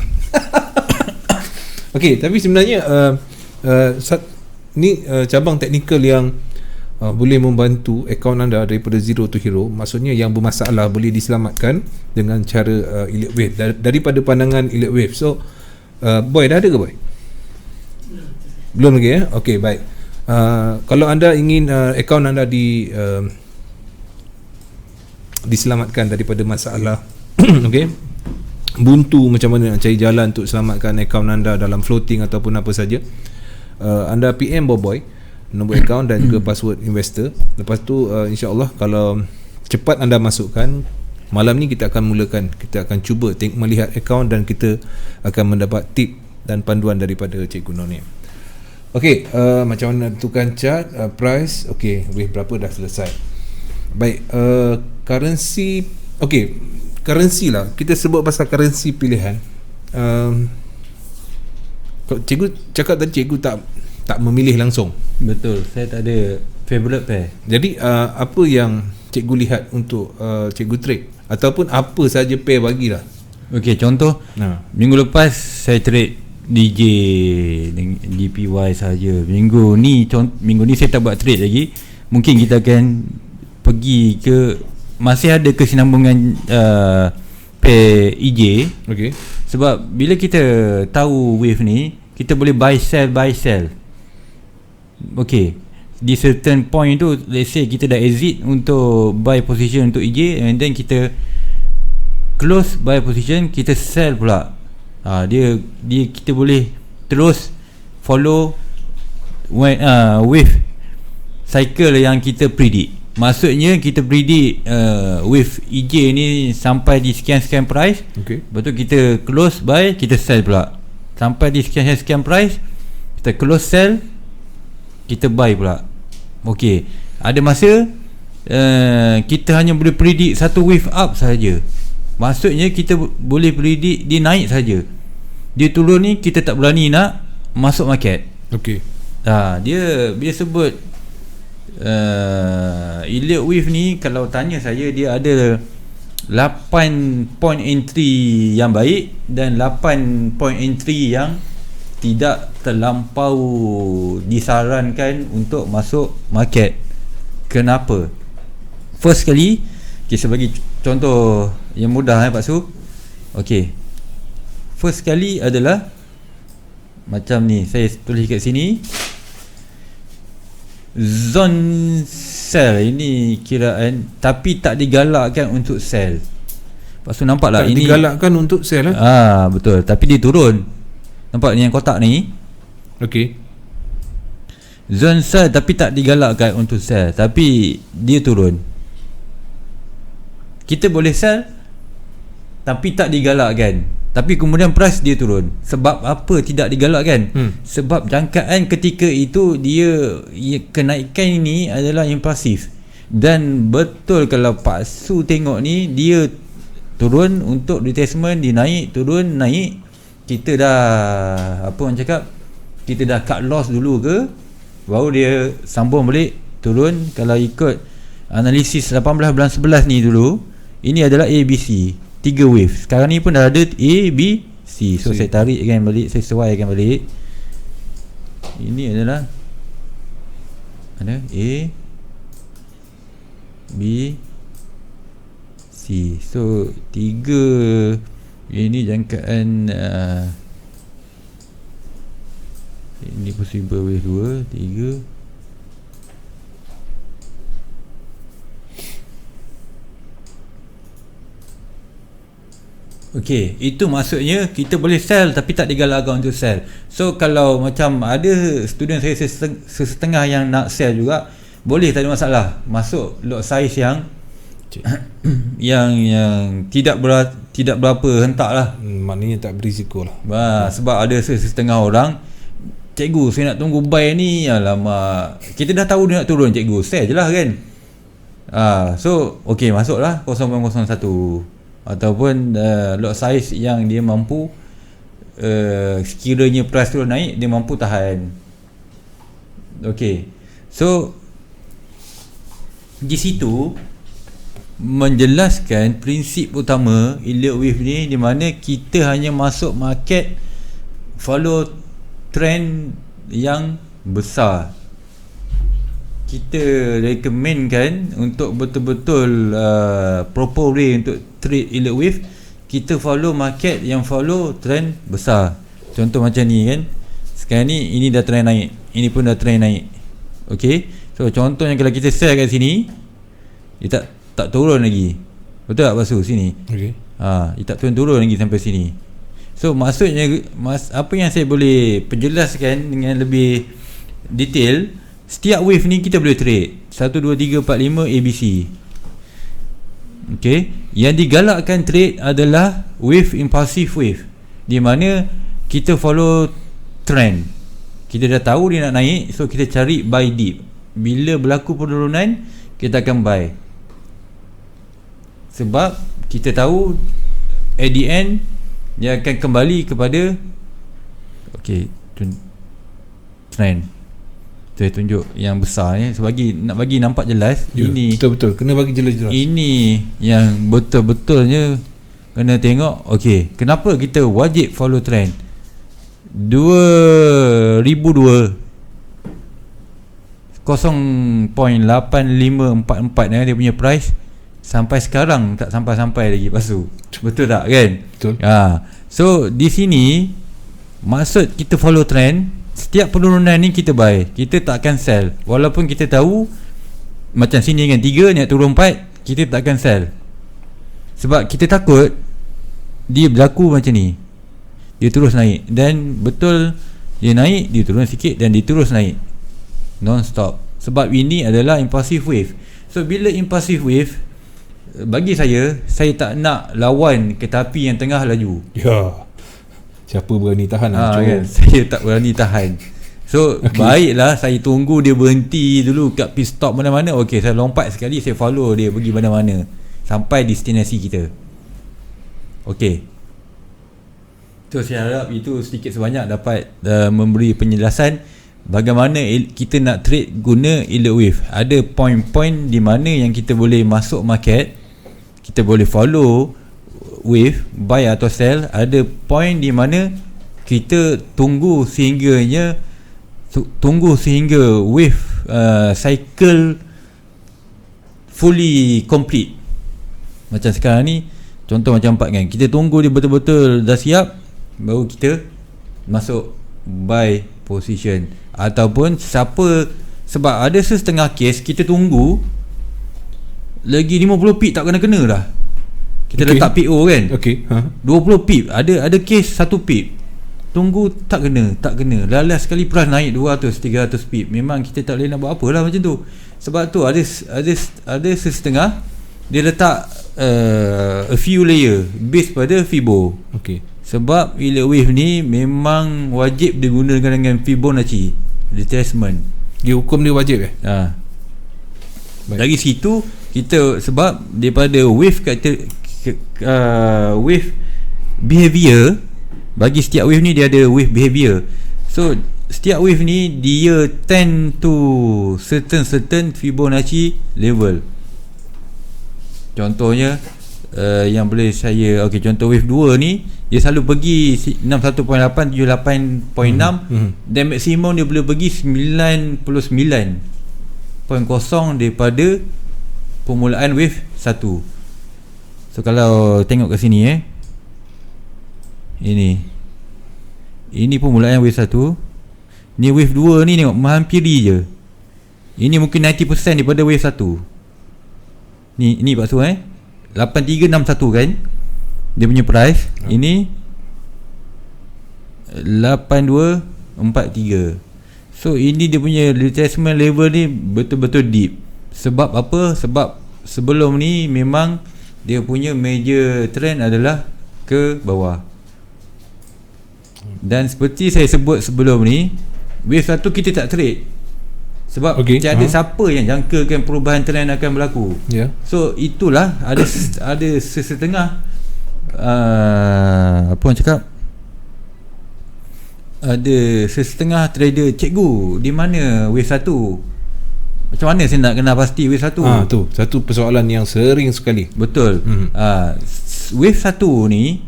A: Okey, tapi sebenarnya ni cabang teknikal yang boleh membantu akaun anda daripada zero to hero. Maksudnya yang bermasalah boleh diselamatkan dengan cara elite wave daripada pandangan elite wave. So boy dah ada ke boy? Belum lagi Okey, baik. Kalau anda ingin akaun anda diselamatkan daripada masalah okey, buntu macam mana nak cari jalan untuk selamatkan akaun anda dalam floating ataupun apa saja, anda PM Boboy nombor akaun dan juga password investor. Lepas tu insya-Allah kalau cepat anda masukkan, malam ni kita akan mulakan, kita akan cuba melihat akaun dan kita akan mendapat tip dan panduan daripada Cikgu Nonim. Okey, macam mana tentukan chart, price, okey, wave berapa dah selesai. Baik, currency, okey, currency lah, kita sebut pasal currency pilihan. Cikgu cakap tadi cikgu tak memilih langsung.
B: Betul, saya tak ada favorite pair.
A: Jadi apa yang cikgu lihat untuk cikgu trade ataupun apa saja pair bagilah.
B: Okey, contoh minggu lepas saya trade DJ dengan DPY saja. Minggu ni saya tak buat trade lagi. Mungkin kita akan pergi ke, masih ada kesinambungan pair EJ. Okey. Sebab bila kita tahu wave ni, kita boleh buy sell. Okey, di certain point tu, let's say kita dah exit untuk buy position untuk EJ, and then kita close buy position, kita sell pula. Dia kita boleh terus follow wave cycle yang kita predict. Maksudnya kita predict wave EJ ni sampai di sekian-sekian price. Okay. Lepas tu kita close buy, kita sell pula. Sampai di sekian-sekian price, kita close sell, kita buy pula. Okey, ada masa kita hanya boleh predict satu wave up saja. Maksudnya kita boleh predict dia naik saja. Dia turun ni kita tak berani nak masuk market. Okey. Dia sebut elite wave ni, kalau tanya saya, dia ada 8 point entry yang baik dan 8 point entry yang tidak terlampau disarankan untuk masuk market. Kenapa? First sekali, saya bagi contoh yang mudah Pak Su. Okey, first sekali adalah macam ni, saya tulis kat sini, zone sell. Ini kiraan, tapi tak digalakkan untuk sell. Pak Su nampak tak? Ini
A: digalakkan untuk sell
B: betul, tapi dia turun. Nampak ni yang kotak ni?
A: Okey.
B: Zone sell tapi tak digalakkan untuk sell, tapi dia turun. Kita boleh sell tapi tak digalakkan, tapi kemudian price dia turun. Sebab apa tidak digalakkan? Sebab jangkaan ketika itu dia kenaikan ini adalah impulsif. Dan betul kalau Pak Su tengok ni, dia turun untuk retracement, dia naik, turun, naik. Kita dah, apa orang cakap, kita dah cut loss dulu ke, baru dia sambung balik, turun. Kalau ikut analisis 18 bulan 11 ni dulu, ini adalah ABC, 3 wave. Sekarang ni pun dah ada A, B, C. So saya tarikkan balik, saya sesuaikan balik. Ini adalah ada A, B, C. So 3. Ini jangkaan ini possible wave 2, 3. Okey, itu maksudnya kita boleh sell tapi tak digalakkan untuk sell. So kalau macam ada student saya sesetengah yang nak sell juga, boleh, tak ada masalah. Masuk lot size yang yang tidak berapa hentak lah.
A: Maknanya tak berisiko lah.
B: Sebab ada setengah orang, cikgu saya nak tunggu buy ni, alamak, kita dah tahu dia nak turun, cikgu sell je lah kan. So okey, masuklah 0.01 ataupun lot size yang dia mampu, sekiranya price turun naik, dia mampu tahan. Okey, so di situ menjelaskan prinsip utama yield wave ni, di mana kita hanya masuk market follow trend yang besar. Kita recommendkan untuk betul-betul proper way untuk trade yield wave, kita follow market yang follow trend besar. Contoh macam ni kan, sekarang ni ini dah trend naik, ini pun dah trend naik. Okay, so contohnya kalau kita sell kat sini, dia tak turun lagi. Betul tak Basu sini?
A: Okay.
B: Dia tak turun lagi sampai sini. So maksudnya apa yang saya boleh penjelaskan dengan lebih detail, setiap wave ni kita boleh trade 1, 2, 3, 4, 5 ABC. Okay, yang digalakkan trade adalah wave impulsive wave, di mana kita follow trend. Kita dah tahu dia nak naik, so kita cari buy dip. Bila berlaku penurunan, kita akan buy. Sebab kita tahu at the end dia akan kembali kepada trend. Saya tunjuk yang besar ni, nak bagi nampak jelas. Ini
A: betul-betul kena bagi jelas-jelas.
B: Ini yang betul-betulnya kena tengok. Okey, kenapa kita wajib follow trend? 2002 0.8544 dia punya price, sampai sekarang tak sampai-sampai lagi Pasu. Betul tak kan?
A: Betul.
B: So di sini maksud kita follow trend, setiap penurunan ni kita buy, kita tak akan sell. Walaupun kita tahu macam sini dengan 3 nak turun 4, kita tak akan sell. Sebab kita takut dia berlaku macam ni, dia terus naik. Dan betul, dia naik, dia turun sikit, dan dia terus naik non-stop. Sebab ini adalah impulsive wave. So bila impulsive wave, bagi saya tak nak lawan kereta api yang tengah laju.
A: Siapa berani tahan
B: kan? Saya tak berani tahan. So baiklah saya tunggu dia berhenti dulu kat pit stop mana-mana. Okey, saya lompat sekali, saya follow dia pergi mana-mana sampai destinasi kita. Okey, so saya harap itu sedikit sebanyak dapat memberi penjelasan bagaimana kita nak trade guna yield wave. Ada point-point di mana yang kita boleh masuk market, kita boleh follow wave, buy atau sell. Ada point di mana kita tunggu sehingga wave cycle fully complete. Macam sekarang ni, contoh macam 4 kan, kita tunggu dia betul-betul dah siap, baru kita masuk buy position. Ataupun sebab ada setengah kes kita tunggu lagi 50 pip tak kena-kena dah, kita letak PO kan. 20 pip, ada kes 1 pip. tunggu tak kena. Lalas sekali price naik 200 300 pip. Memang kita tak boleh nak buat apalah macam tu. Sebab tu ada setengah dia letak a few layer based pada Fibo.
A: Okey.
B: Sebab bila wave ni memang wajib digunakan dengan Fibonacci retracement.
A: Dia hukum dia wajib
B: Dari situ kita, sebab daripada wave wave behavior, bagi setiap wave ni dia ada wave behavior. So setiap wave ni dia tend to certain Fibonacci level. Contohnya yang boleh saya, contoh wave 2 ni dia selalu pergi 61.8 78.6, dan maksimum dia boleh pergi 99.0 daripada permulaan wave 1. So kalau tengok kat sini ini permulaan wave 1. Ni wave 2 ni tengok menghampiri je. Ini mungkin 90% daripada wave 1. Ni Pak Su 8361 kan dia punya price. Ini 8243. So ini dia punya retracement level ni betul-betul deep. Sebab apa? Sebab sebelum ni memang dia punya major trend adalah ke bawah. Dan seperti saya sebut sebelum ni, wave 1 kita tak trade. Sebab tiada siapa yang jangkakan perubahan trend akan berlaku. So itulah ada setengah apa orang cakap, ada setengah trader, cikgu di mana wave 1? Macam mana saya nak kenal pasti wave 1?
A: Tu satu persoalan yang sering sekali.
B: Betul. Wave 1 ni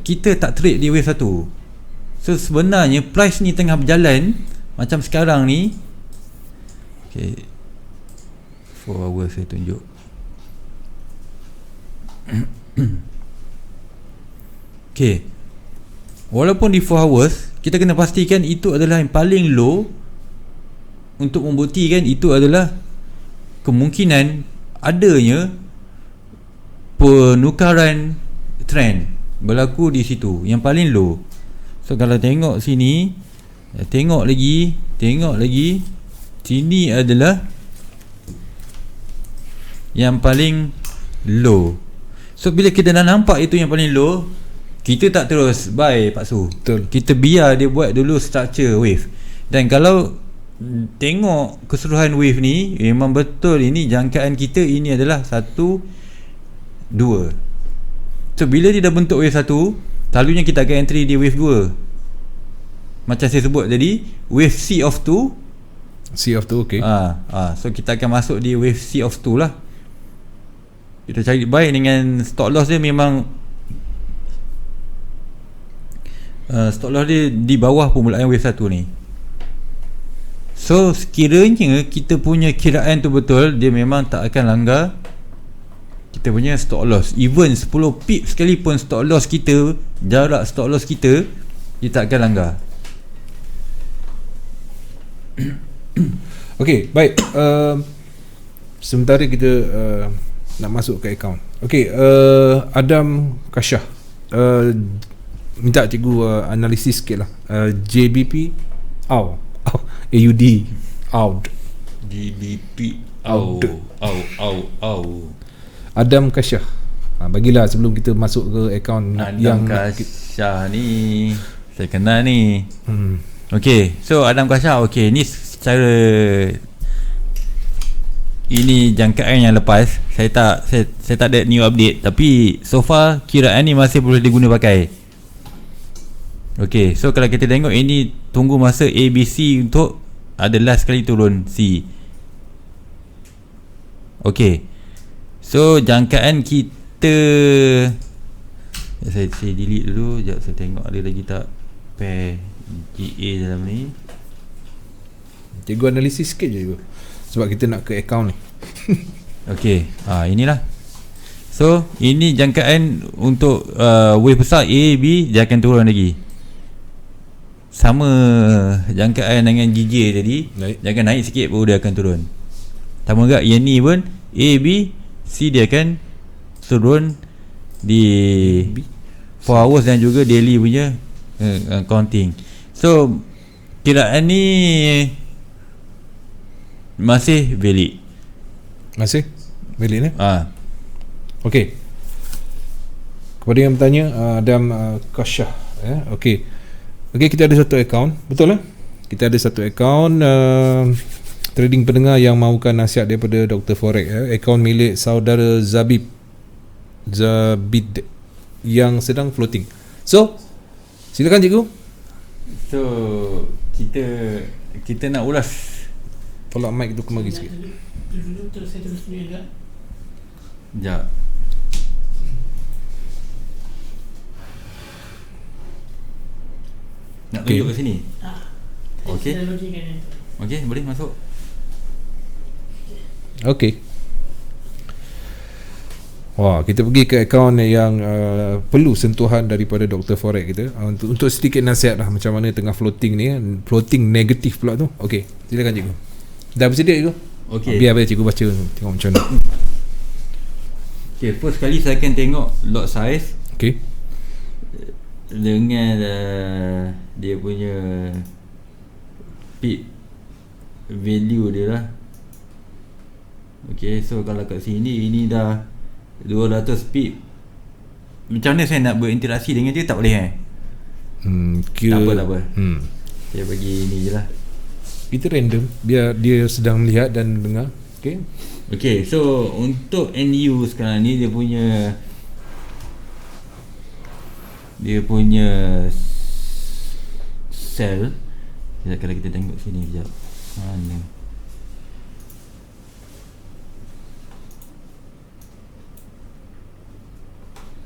B: kita tak trade di wave 1. So sebenarnya price ni tengah berjalan macam sekarang ni. 4 hours saya tunjuk. Walaupun di 4 hours, kita kena pastikan itu adalah yang paling low untuk membuktikan itu adalah kemungkinan adanya penukaran trend berlaku di situ, yang paling low. So kalau tengok sini, tengok lagi, sini adalah yang paling low. So bila kita dah nampak itu yang paling low, kita tak terus buy Pak Su.
A: Betul.
B: Kita biar dia buat dulu structure wave. Dan kalau tengok keseluruhan wave ni, memang betul ini jangkaan kita ini adalah 1 2. So bila dia dah bentuk wave 1, selalunya kita akan entry di wave 2. Macam saya sebut tadi, wave C of 2.
A: okey.
B: So kita akan masuk di wave C of 2 lah. Kita cari buy dengan stop loss dia memang stop loss dia di bawah permulaan wave 1 ni. So sekiranya kita punya kiraan tu betul, dia memang tak akan langgar kita punya stop loss. Even 10 pip sekalipun stop loss kita, jarak stop loss kita, dia tak akan langgar.
A: Okey, baik. Sementara kita nak masuk ke akaun. Okey, Adam Kasyah minta cikgu analisis sikit lah. JBP AUD
B: GBP
A: Adam Kasyah. Bagilah sebelum kita masuk ke akaun
B: Adam Kasyah ni saya kenal ni. Okey, so Adam Kasyah, ni secara ini jangkaan yang lepas, saya tak ada new update, tapi so far kiraan ni masih boleh diguna pakai. Okey, so kalau kita tengok ini tunggu masa ABC untuk ada last kali turun C. Okey, so jangkaan kita, saya delete dulu. Sekejap saya tengok ada lagi tak pair GA dalam ni.
A: Cikgu analisis sikit je cikgu, sebab kita nak ke akaun ni.
B: Okey, inilah. So ini jangkaan untuk wave besar A, B, dia akan turun lagi. Sama jangkaan dengan GJ tadi, dia akan naik sikit baru dia akan turun. Sama juga yang ni pun A, B, C dia akan turun di 4 hours dan juga daily punya accounting. So kiraan ni masih valid.
A: Masih valid Okey. Kepada yang bertanya, Adam Kashah, okey. Okey, kita ada satu akaun, betul lah? Kita ada satu akaun trading pendengar yang mahukan nasihat daripada Dr. Forex, akaun milik saudara Zabid yang sedang floating. So, silakan cikgu.
B: So kita nak ulas.
A: Tolak mic tu kemari sikit.
C: Dulu terus saya terus punya juga.
B: Sekejap. Nak tunjuk kat sini? Okey.
C: Saya logikkan yang tu.
B: Okey, boleh masuk.
A: Okey. Wah, kita pergi ke akaun yang perlu sentuhan daripada Dr. Forex kita, untuk sedikit nasihat lah macam mana tengah floating ni, floating negatif pula tu. Okey, silakan cikgu. Dah bersedia cikgu?
B: Okey.
A: Biar cikgu baca tengok macam mana.
B: Okey, first kali saya akan tengok lot size
A: Okey.
B: dengan dia punya peak value dia lah. Okey, so kalau kat sini ini dah 200 pip. Macam mana saya nak berinteraksi dengan dia, tak boleh tak apa. Saya bagi ni je lah.
A: Kita random biar dia sedang melihat dan dengar. Okey.
B: Okay, so untuk NU sekarang ni dia punya sell. Sekejap, kalau kita tengok sini sekejap. Mana?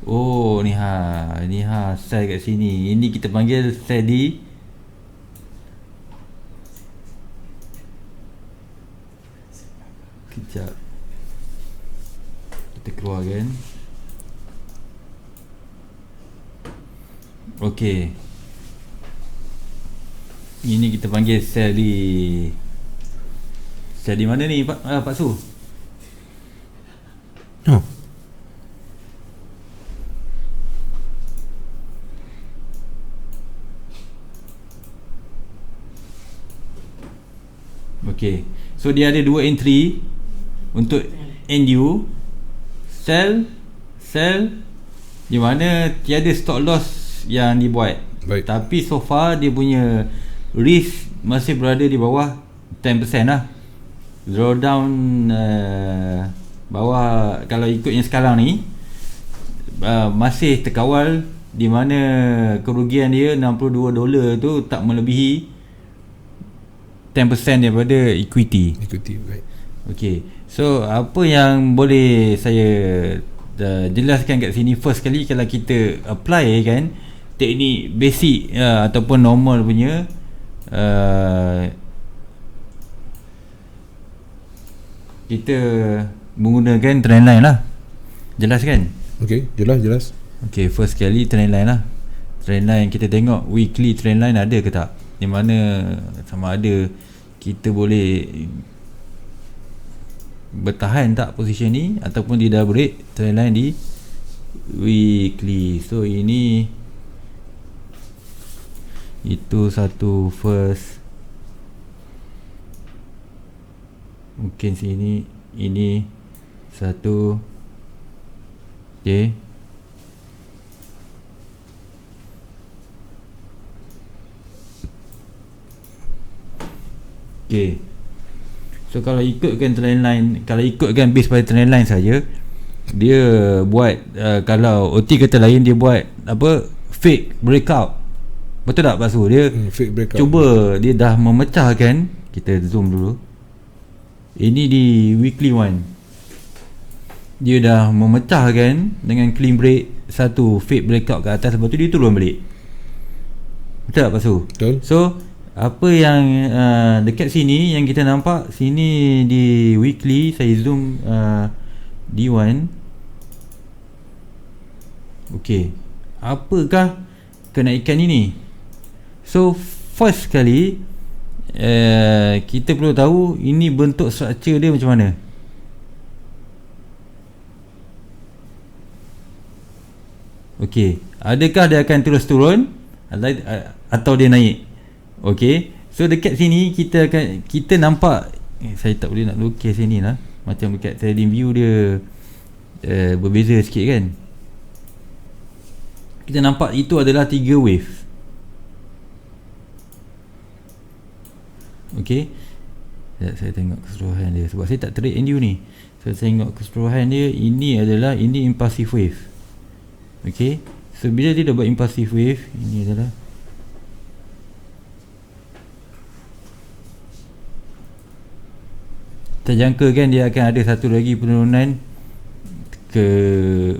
B: Oh, ni sell kat sini. Ini kita panggil steady. Kejap, kita keluarkan. Okey, ini kita panggil sell di mana ni Pak Su? Okey, so dia ada dua entry untuk NU, sell di mana tiada stop loss yang dibuat.
A: Baik.
B: Tapi so far dia punya risk masih berada di bawah 10% lah. Drawdown bawah, kalau ikut yang sekarang ni masih terkawal, di mana kerugian dia $62 tu tak melebihi 10% daripada equity.
A: Baik.
B: Okey, so apa yang boleh saya jelaskan kat sini, first kali kalau kita apply kan teknik basic ataupun normal punya, kita menggunakan trendline lah. Jelas kan?
A: Okey, jelas.
B: Okey, first kali trendline lah. Trendline kita tengok weekly trendline ada ke tak, di mana sama ada kita boleh bertahan tak position ni ataupun dia dah break trendline di weekly. So ini itu satu first, mungkin sini ini satu. Okay, so kalau ikutkan trendline, kalau ikutkan base pada trendline saja, dia buat kalau OT kata lain, dia buat apa, fake breakout. Betul tak Pak Su? Dia
A: fake breakout.
B: Cuba dia dah memecahkan. Kita zoom dulu. Ini di weekly one, dia dah memecahkan dengan clean break, satu fake breakout ke atas, lepas tu dia turun balik. Betul tak Pak Su?
A: Betul.
B: So apa yang dekat sini yang kita nampak sini di weekly, saya zoom D1. Okey, apakah kenaikan ini? So first kali kita perlu tahu ini bentuk structure dia macam mana. Okey, adakah dia akan terus turun atau dia naik. Okay, so dekat sini kita nampak, saya tak boleh nak lukis sini lah, macam dekat trading view dia berbeza sikit kan. Kita nampak itu adalah 3 wave. Okay, saya tengok keseluruhan dia sebab saya tak trade NDU ni. Saya tengok keseluruhan dia, ini impulsive wave. Okay, so bila dia dah buat impulsive wave, ini adalah terjangka kan dia akan ada satu lagi penurunan ke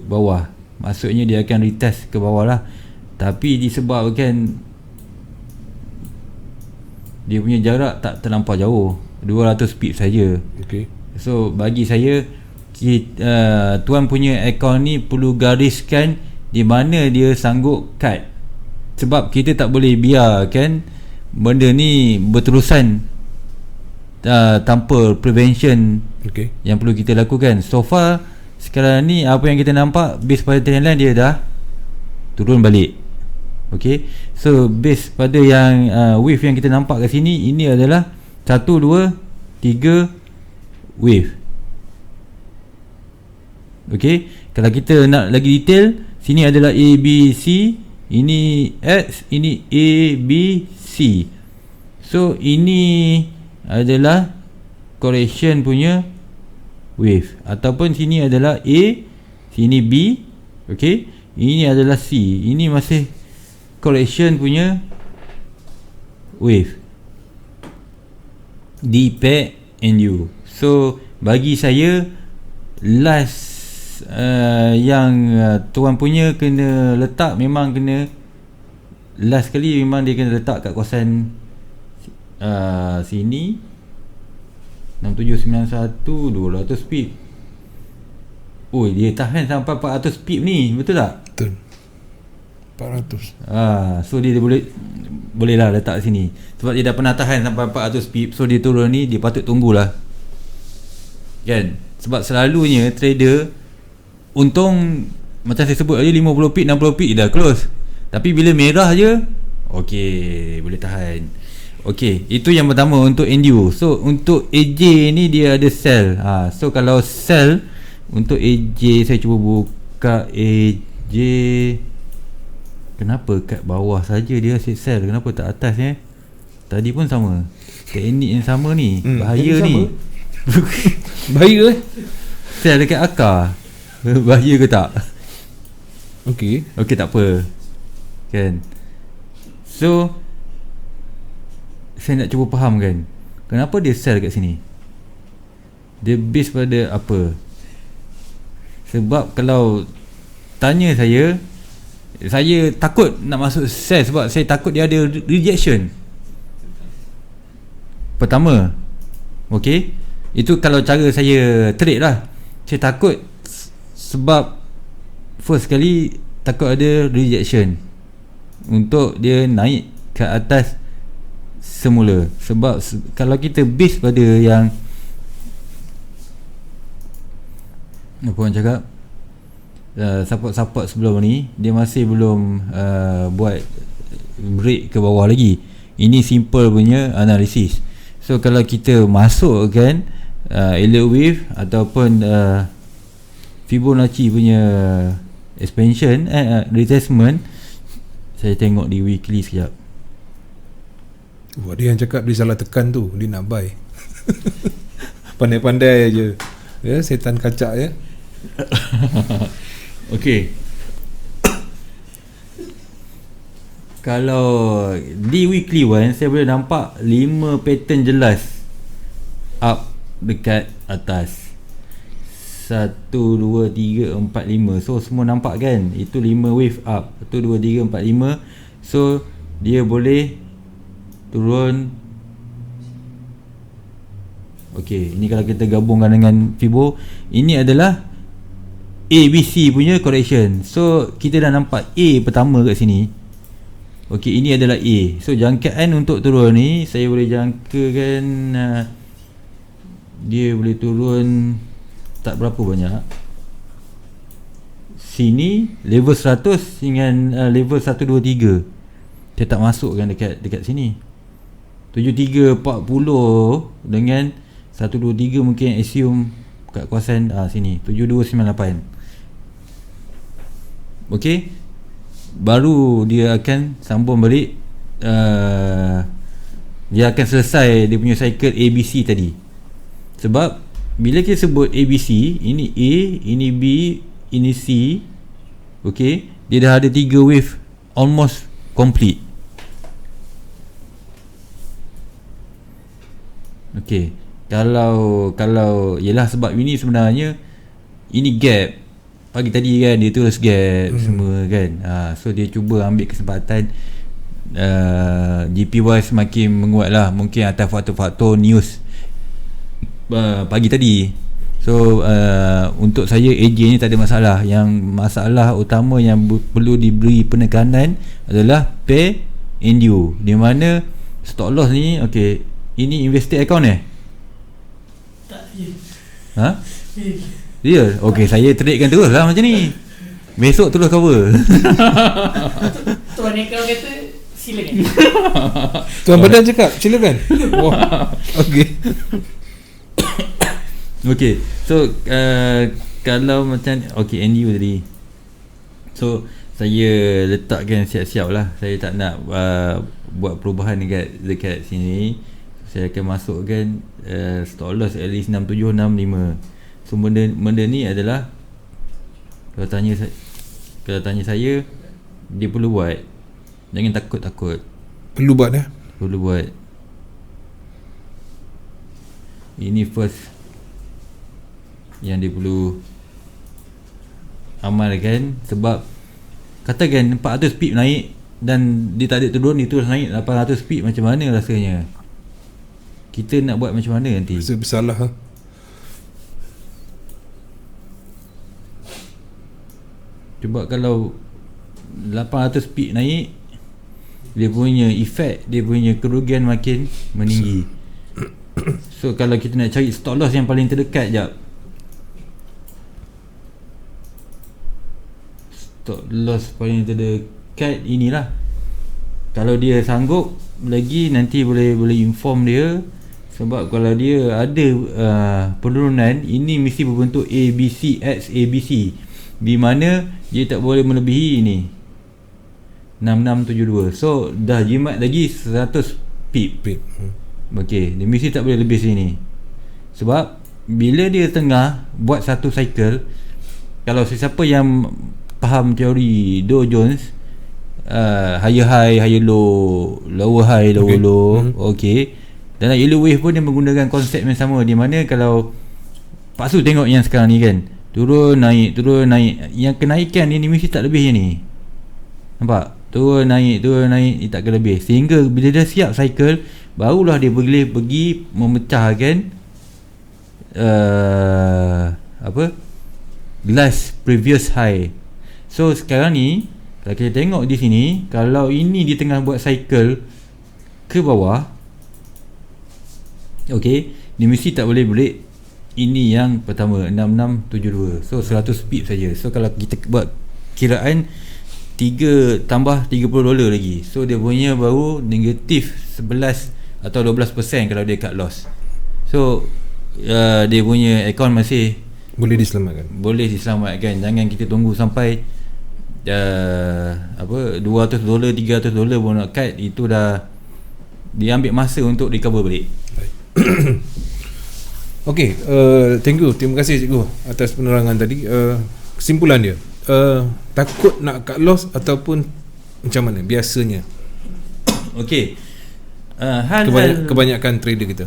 B: bawah. Maksudnya dia akan retest ke bawah lah. Tapi disebabkan dia punya jarak tak terlampau jauh, 200 pip saja.
A: Okay.
B: So bagi saya, tuan punya akaun ni perlu gariskan di mana dia sanggup cut. Sebab kita tak boleh biarkan benda ni berterusan tanpa prevention.
A: Okay.
B: Yang perlu kita lakukan. So far sekarang ni apa yang kita nampak, base pada trendline dia dah turun balik. Okay, so base pada yang wave yang kita nampak kat sini, ini adalah 1, 2, 3 wave. Okay, kalau kita nak lagi detail, sini adalah A, B, C, ini X, ini A, B, C. So ini adalah correction punya wave, ataupun sini adalah A, sini B. Okay, ini adalah C, ini masih correction punya wave di pair NU. So bagi saya last yang tuan punya kena letak, memang kena last kali memang dia kena letak kat kawasan sini 6791 200 pip. Oh, dia tahan sampai 400 pip ni, betul tak?
A: Betul, 400.
B: So dia boleh lah letak sini. Sebab dia dah pernah tahan sampai 400 pip. So dia turun ni, dia patut tunggulah kan. Sebab selalunya trader untung, macam saya sebut tadi, 50 pip 60 pip dah close. Tapi bila merah je, okay, boleh tahan. Okay, itu yang pertama untuk NDU. So untuk AJ ni dia ada sell. So kalau sell untuk AJ, saya cuba buka AJ. Kenapa kat bawah saja dia asyik sell, kenapa tak atas Tadi pun sama, teknik yang sama ni. Bahaya ni.
A: Bahaya
B: Sell dekat akar. Bahaya ke tak?
A: Okay,
B: tak apa kan. So saya nak cuba faham kan, kenapa dia sell kat sini. Dia base pada apa? Sebab kalau tanya saya takut nak masuk sell, sebab saya takut dia ada rejection. Pertama, okay, itu kalau cara saya trade lah. Saya takut sebab first kali takut ada rejection untuk dia naik ke atas semula. Sebab kalau kita base pada yang apa orang cakap, support sebelum ni, dia masih belum buat break ke bawah lagi. Ini simple punya analisis. So kalau kita masukkan Elliott wave ataupun Fibonacci punya expansion, retracement, saya tengok di weekly sekejap.
A: dia yang cakap dia salah tekan tu, dia nak buy. Pandai-pandai je ya, setan kacak ya.
B: Okay, kalau di weekly one, saya boleh nampak 5 pattern jelas up dekat atas. 1, 2, 3, 4, 5. So semua nampak kan, itu 5 wave up. 1, 2, 3, 4, 5. So dia boleh turun. Okay, ini kalau kita gabungkan dengan Fibo, ini adalah ABC punya correction. So kita dah nampak A pertama kat sini. Okay, ini adalah A. So jangkaan untuk turun ni, saya boleh jangkakan dia boleh turun tak berapa banyak. Sini level 100 dengan level 1, 2, 3. dia tak masukkan dekat sini. 7340 dengan 123 mungkin assume kat kawasan sini 7298. Okey, baru dia akan sambung balik, dia akan selesai dia punya cycle ABC tadi. Sebab bila kita sebut ABC, ini A, ini B, ini C, okey, dia dah ada 3 wave almost complete. Okey, kalau yalah, sebab ini sebenarnya ini gap pagi tadi kan, dia terus gap semua kan. So dia cuba ambil kesempatan GPY semakin menguat lah, mungkin atas faktor-faktor news pagi tadi. So untuk saya AJ ni tak ada masalah. Yang masalah utama yang perlu diberi penekanan adalah pair and you, di mana stop loss ni, okey, ini invested account
C: Tak je.
B: Dia okey, saya tradekan terus lah macam ni. Besok terus cover.
C: Tuan account kata silakan.
A: Tuan badan cakap silakan. Wah. Okey.
B: Okay, so kalau macam NU tadi, so saya letakkan siap-siap lah. Saya tak nak buat perubahan dekat sini. Saya akan masukkan stop loss at least 6765. So benda ni adalah, kalau tanya saya, dia perlu buat. Jangan takut-takut.
A: Perlu buat
B: Perlu buat. Ini first yang dia perlu amalkan. Sebab katakan 400 pip naik dan dia tak ada turun, dia terus naik 800 pip, macam mana rasanya? Kita nak buat macam mana nanti?
A: Rasa bersalah lah.
B: Cuba kalau 800 pip naik, dia punya efek, dia punya kerugian makin meninggi. So kalau kita nak cari stop loss yang paling terdekat, jap, stop loss paling terdekat inilah. Kalau dia sanggup lagi, nanti boleh inform dia. Sebab kalau dia ada penurunan, ini mesti berbentuk ABC X ABC, di mana dia tak boleh melebihi ini 6672. So dah jimat lagi 100 pip. Okey, dia mesti tak boleh lebih sini. Sebab bila dia tengah buat satu cycle, kalau sesiapa yang faham teori Dow Jones, higher high, higher low, lower high, lower low, okey. Dalam yellow wave pun dia menggunakan konsep yang sama, di mana kalau Pak Su tengok yang sekarang ni kan, turun naik, yang kenaikan ni mesti tak lebih yang ni. Nampak? Turun naik, dia tak akan lebih. Sehingga bila dia siap cycle, barulah dia boleh pergi memecahkan last previous high. So sekarang ni kalau kita tengok di sini, kalau ini dia tengah buat cycle ke bawah, okey, dia mesti tak boleh break ini yang pertama 6672. So 100 pip saja. So kalau kita buat kiraan 3 tambah $30 lagi, so dia punya baru negatif 11 atau 12% kalau dia cut loss. So dia punya account masih
A: boleh diselamatkan.
B: Jangan kita tunggu sampai $200, $300 pun nak cut. Itu dah dia ambil masa untuk recover balik.
A: Okey, terima kasih cikgu atas penerangan tadi. Kesimpulan dia, takut nak cut loss ataupun macam mana biasanya?
B: Okey, hal-hal
A: kebanyakan trader kita.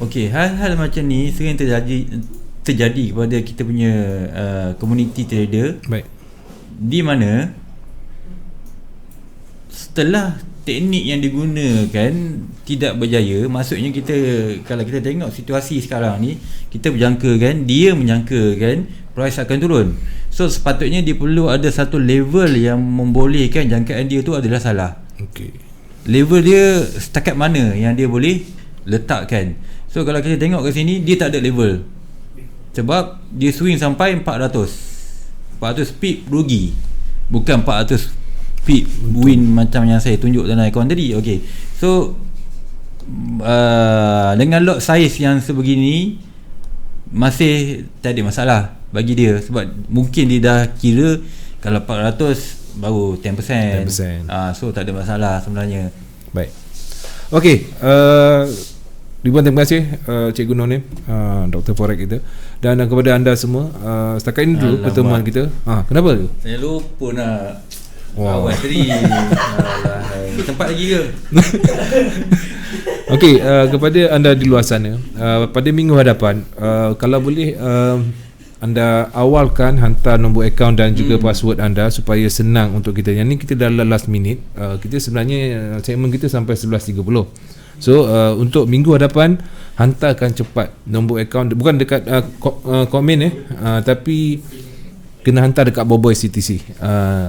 B: Okey, hal-hal macam ni sering terjadi kepada kita punya community trader.
A: Baik.
B: Di mana setelah teknik yang digunakan tidak berjaya, maksudnya kita, kalau kita tengok situasi sekarang ni, kita dia menyangkakan price akan turun. So sepatutnya dia perlu ada satu level yang membolehkan jangkaan dia tu adalah salah.
A: Okey.
B: Level dia setakat mana yang dia boleh letakkan. So kalau kita tengok kat sini, dia tak ada level. Sebab dia swing sampai 400 pip rugi, bukan 400 speed wind macam yang saya tunjuk dalam aircon tadi. Okay, so dengan lock size yang sebegini masih tak ada masalah bagi dia, sebab mungkin dia dah kira kalau 400 baru 10%. So tak ada masalah sebenarnya.
A: Baik. Okey, ribuan terima kasih Cikgu Nonim, Dr. Forex kita, dan kepada anda semua. Setakat ini dulu pertemuan kita. Kenapa tu?
B: Saya lupa nak awal tadi. Tempat lagi ke?
A: Okey, kepada anda di luar sana, pada minggu hadapan, kalau boleh anda awalkan hantar nombor akaun dan juga password anda supaya senang untuk kita. Yang ni kita dah last minute. Kita sebenarnya segmen kita sampai 11.30. So untuk minggu hadapan, hantarkan cepat nombor akaun, bukan dekat komen tapi kena hantar dekat Boboy CTC.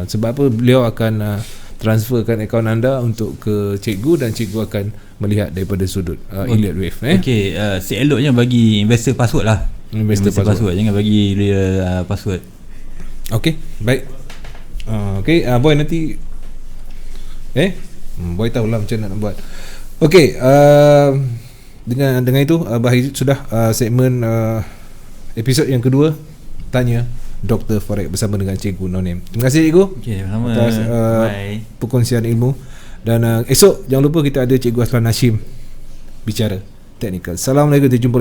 A: Sebab apa, beliau akan transferkan akaun anda untuk ke cikgu, dan cikgu akan melihat daripada sudut Elliott Wave.
B: Okey, seeloknya bagi investor password lah. Investor password, jangan bagi password.
A: Okey, baik. Okey, boy nanti boy tahulah macam nak buat. Okey, dengan itu bahaya sudah segmen episod yang kedua Tanya Dr. Forex bersama dengan Cikgu Nonim. Terima kasih Cikgu.
B: Okey, sama.
A: Atas perkongsian ilmu. Dan esok jangan lupa kita ada Cikgu Aslan Hashim bicara teknikal. Assalamualaikum, kita jumpa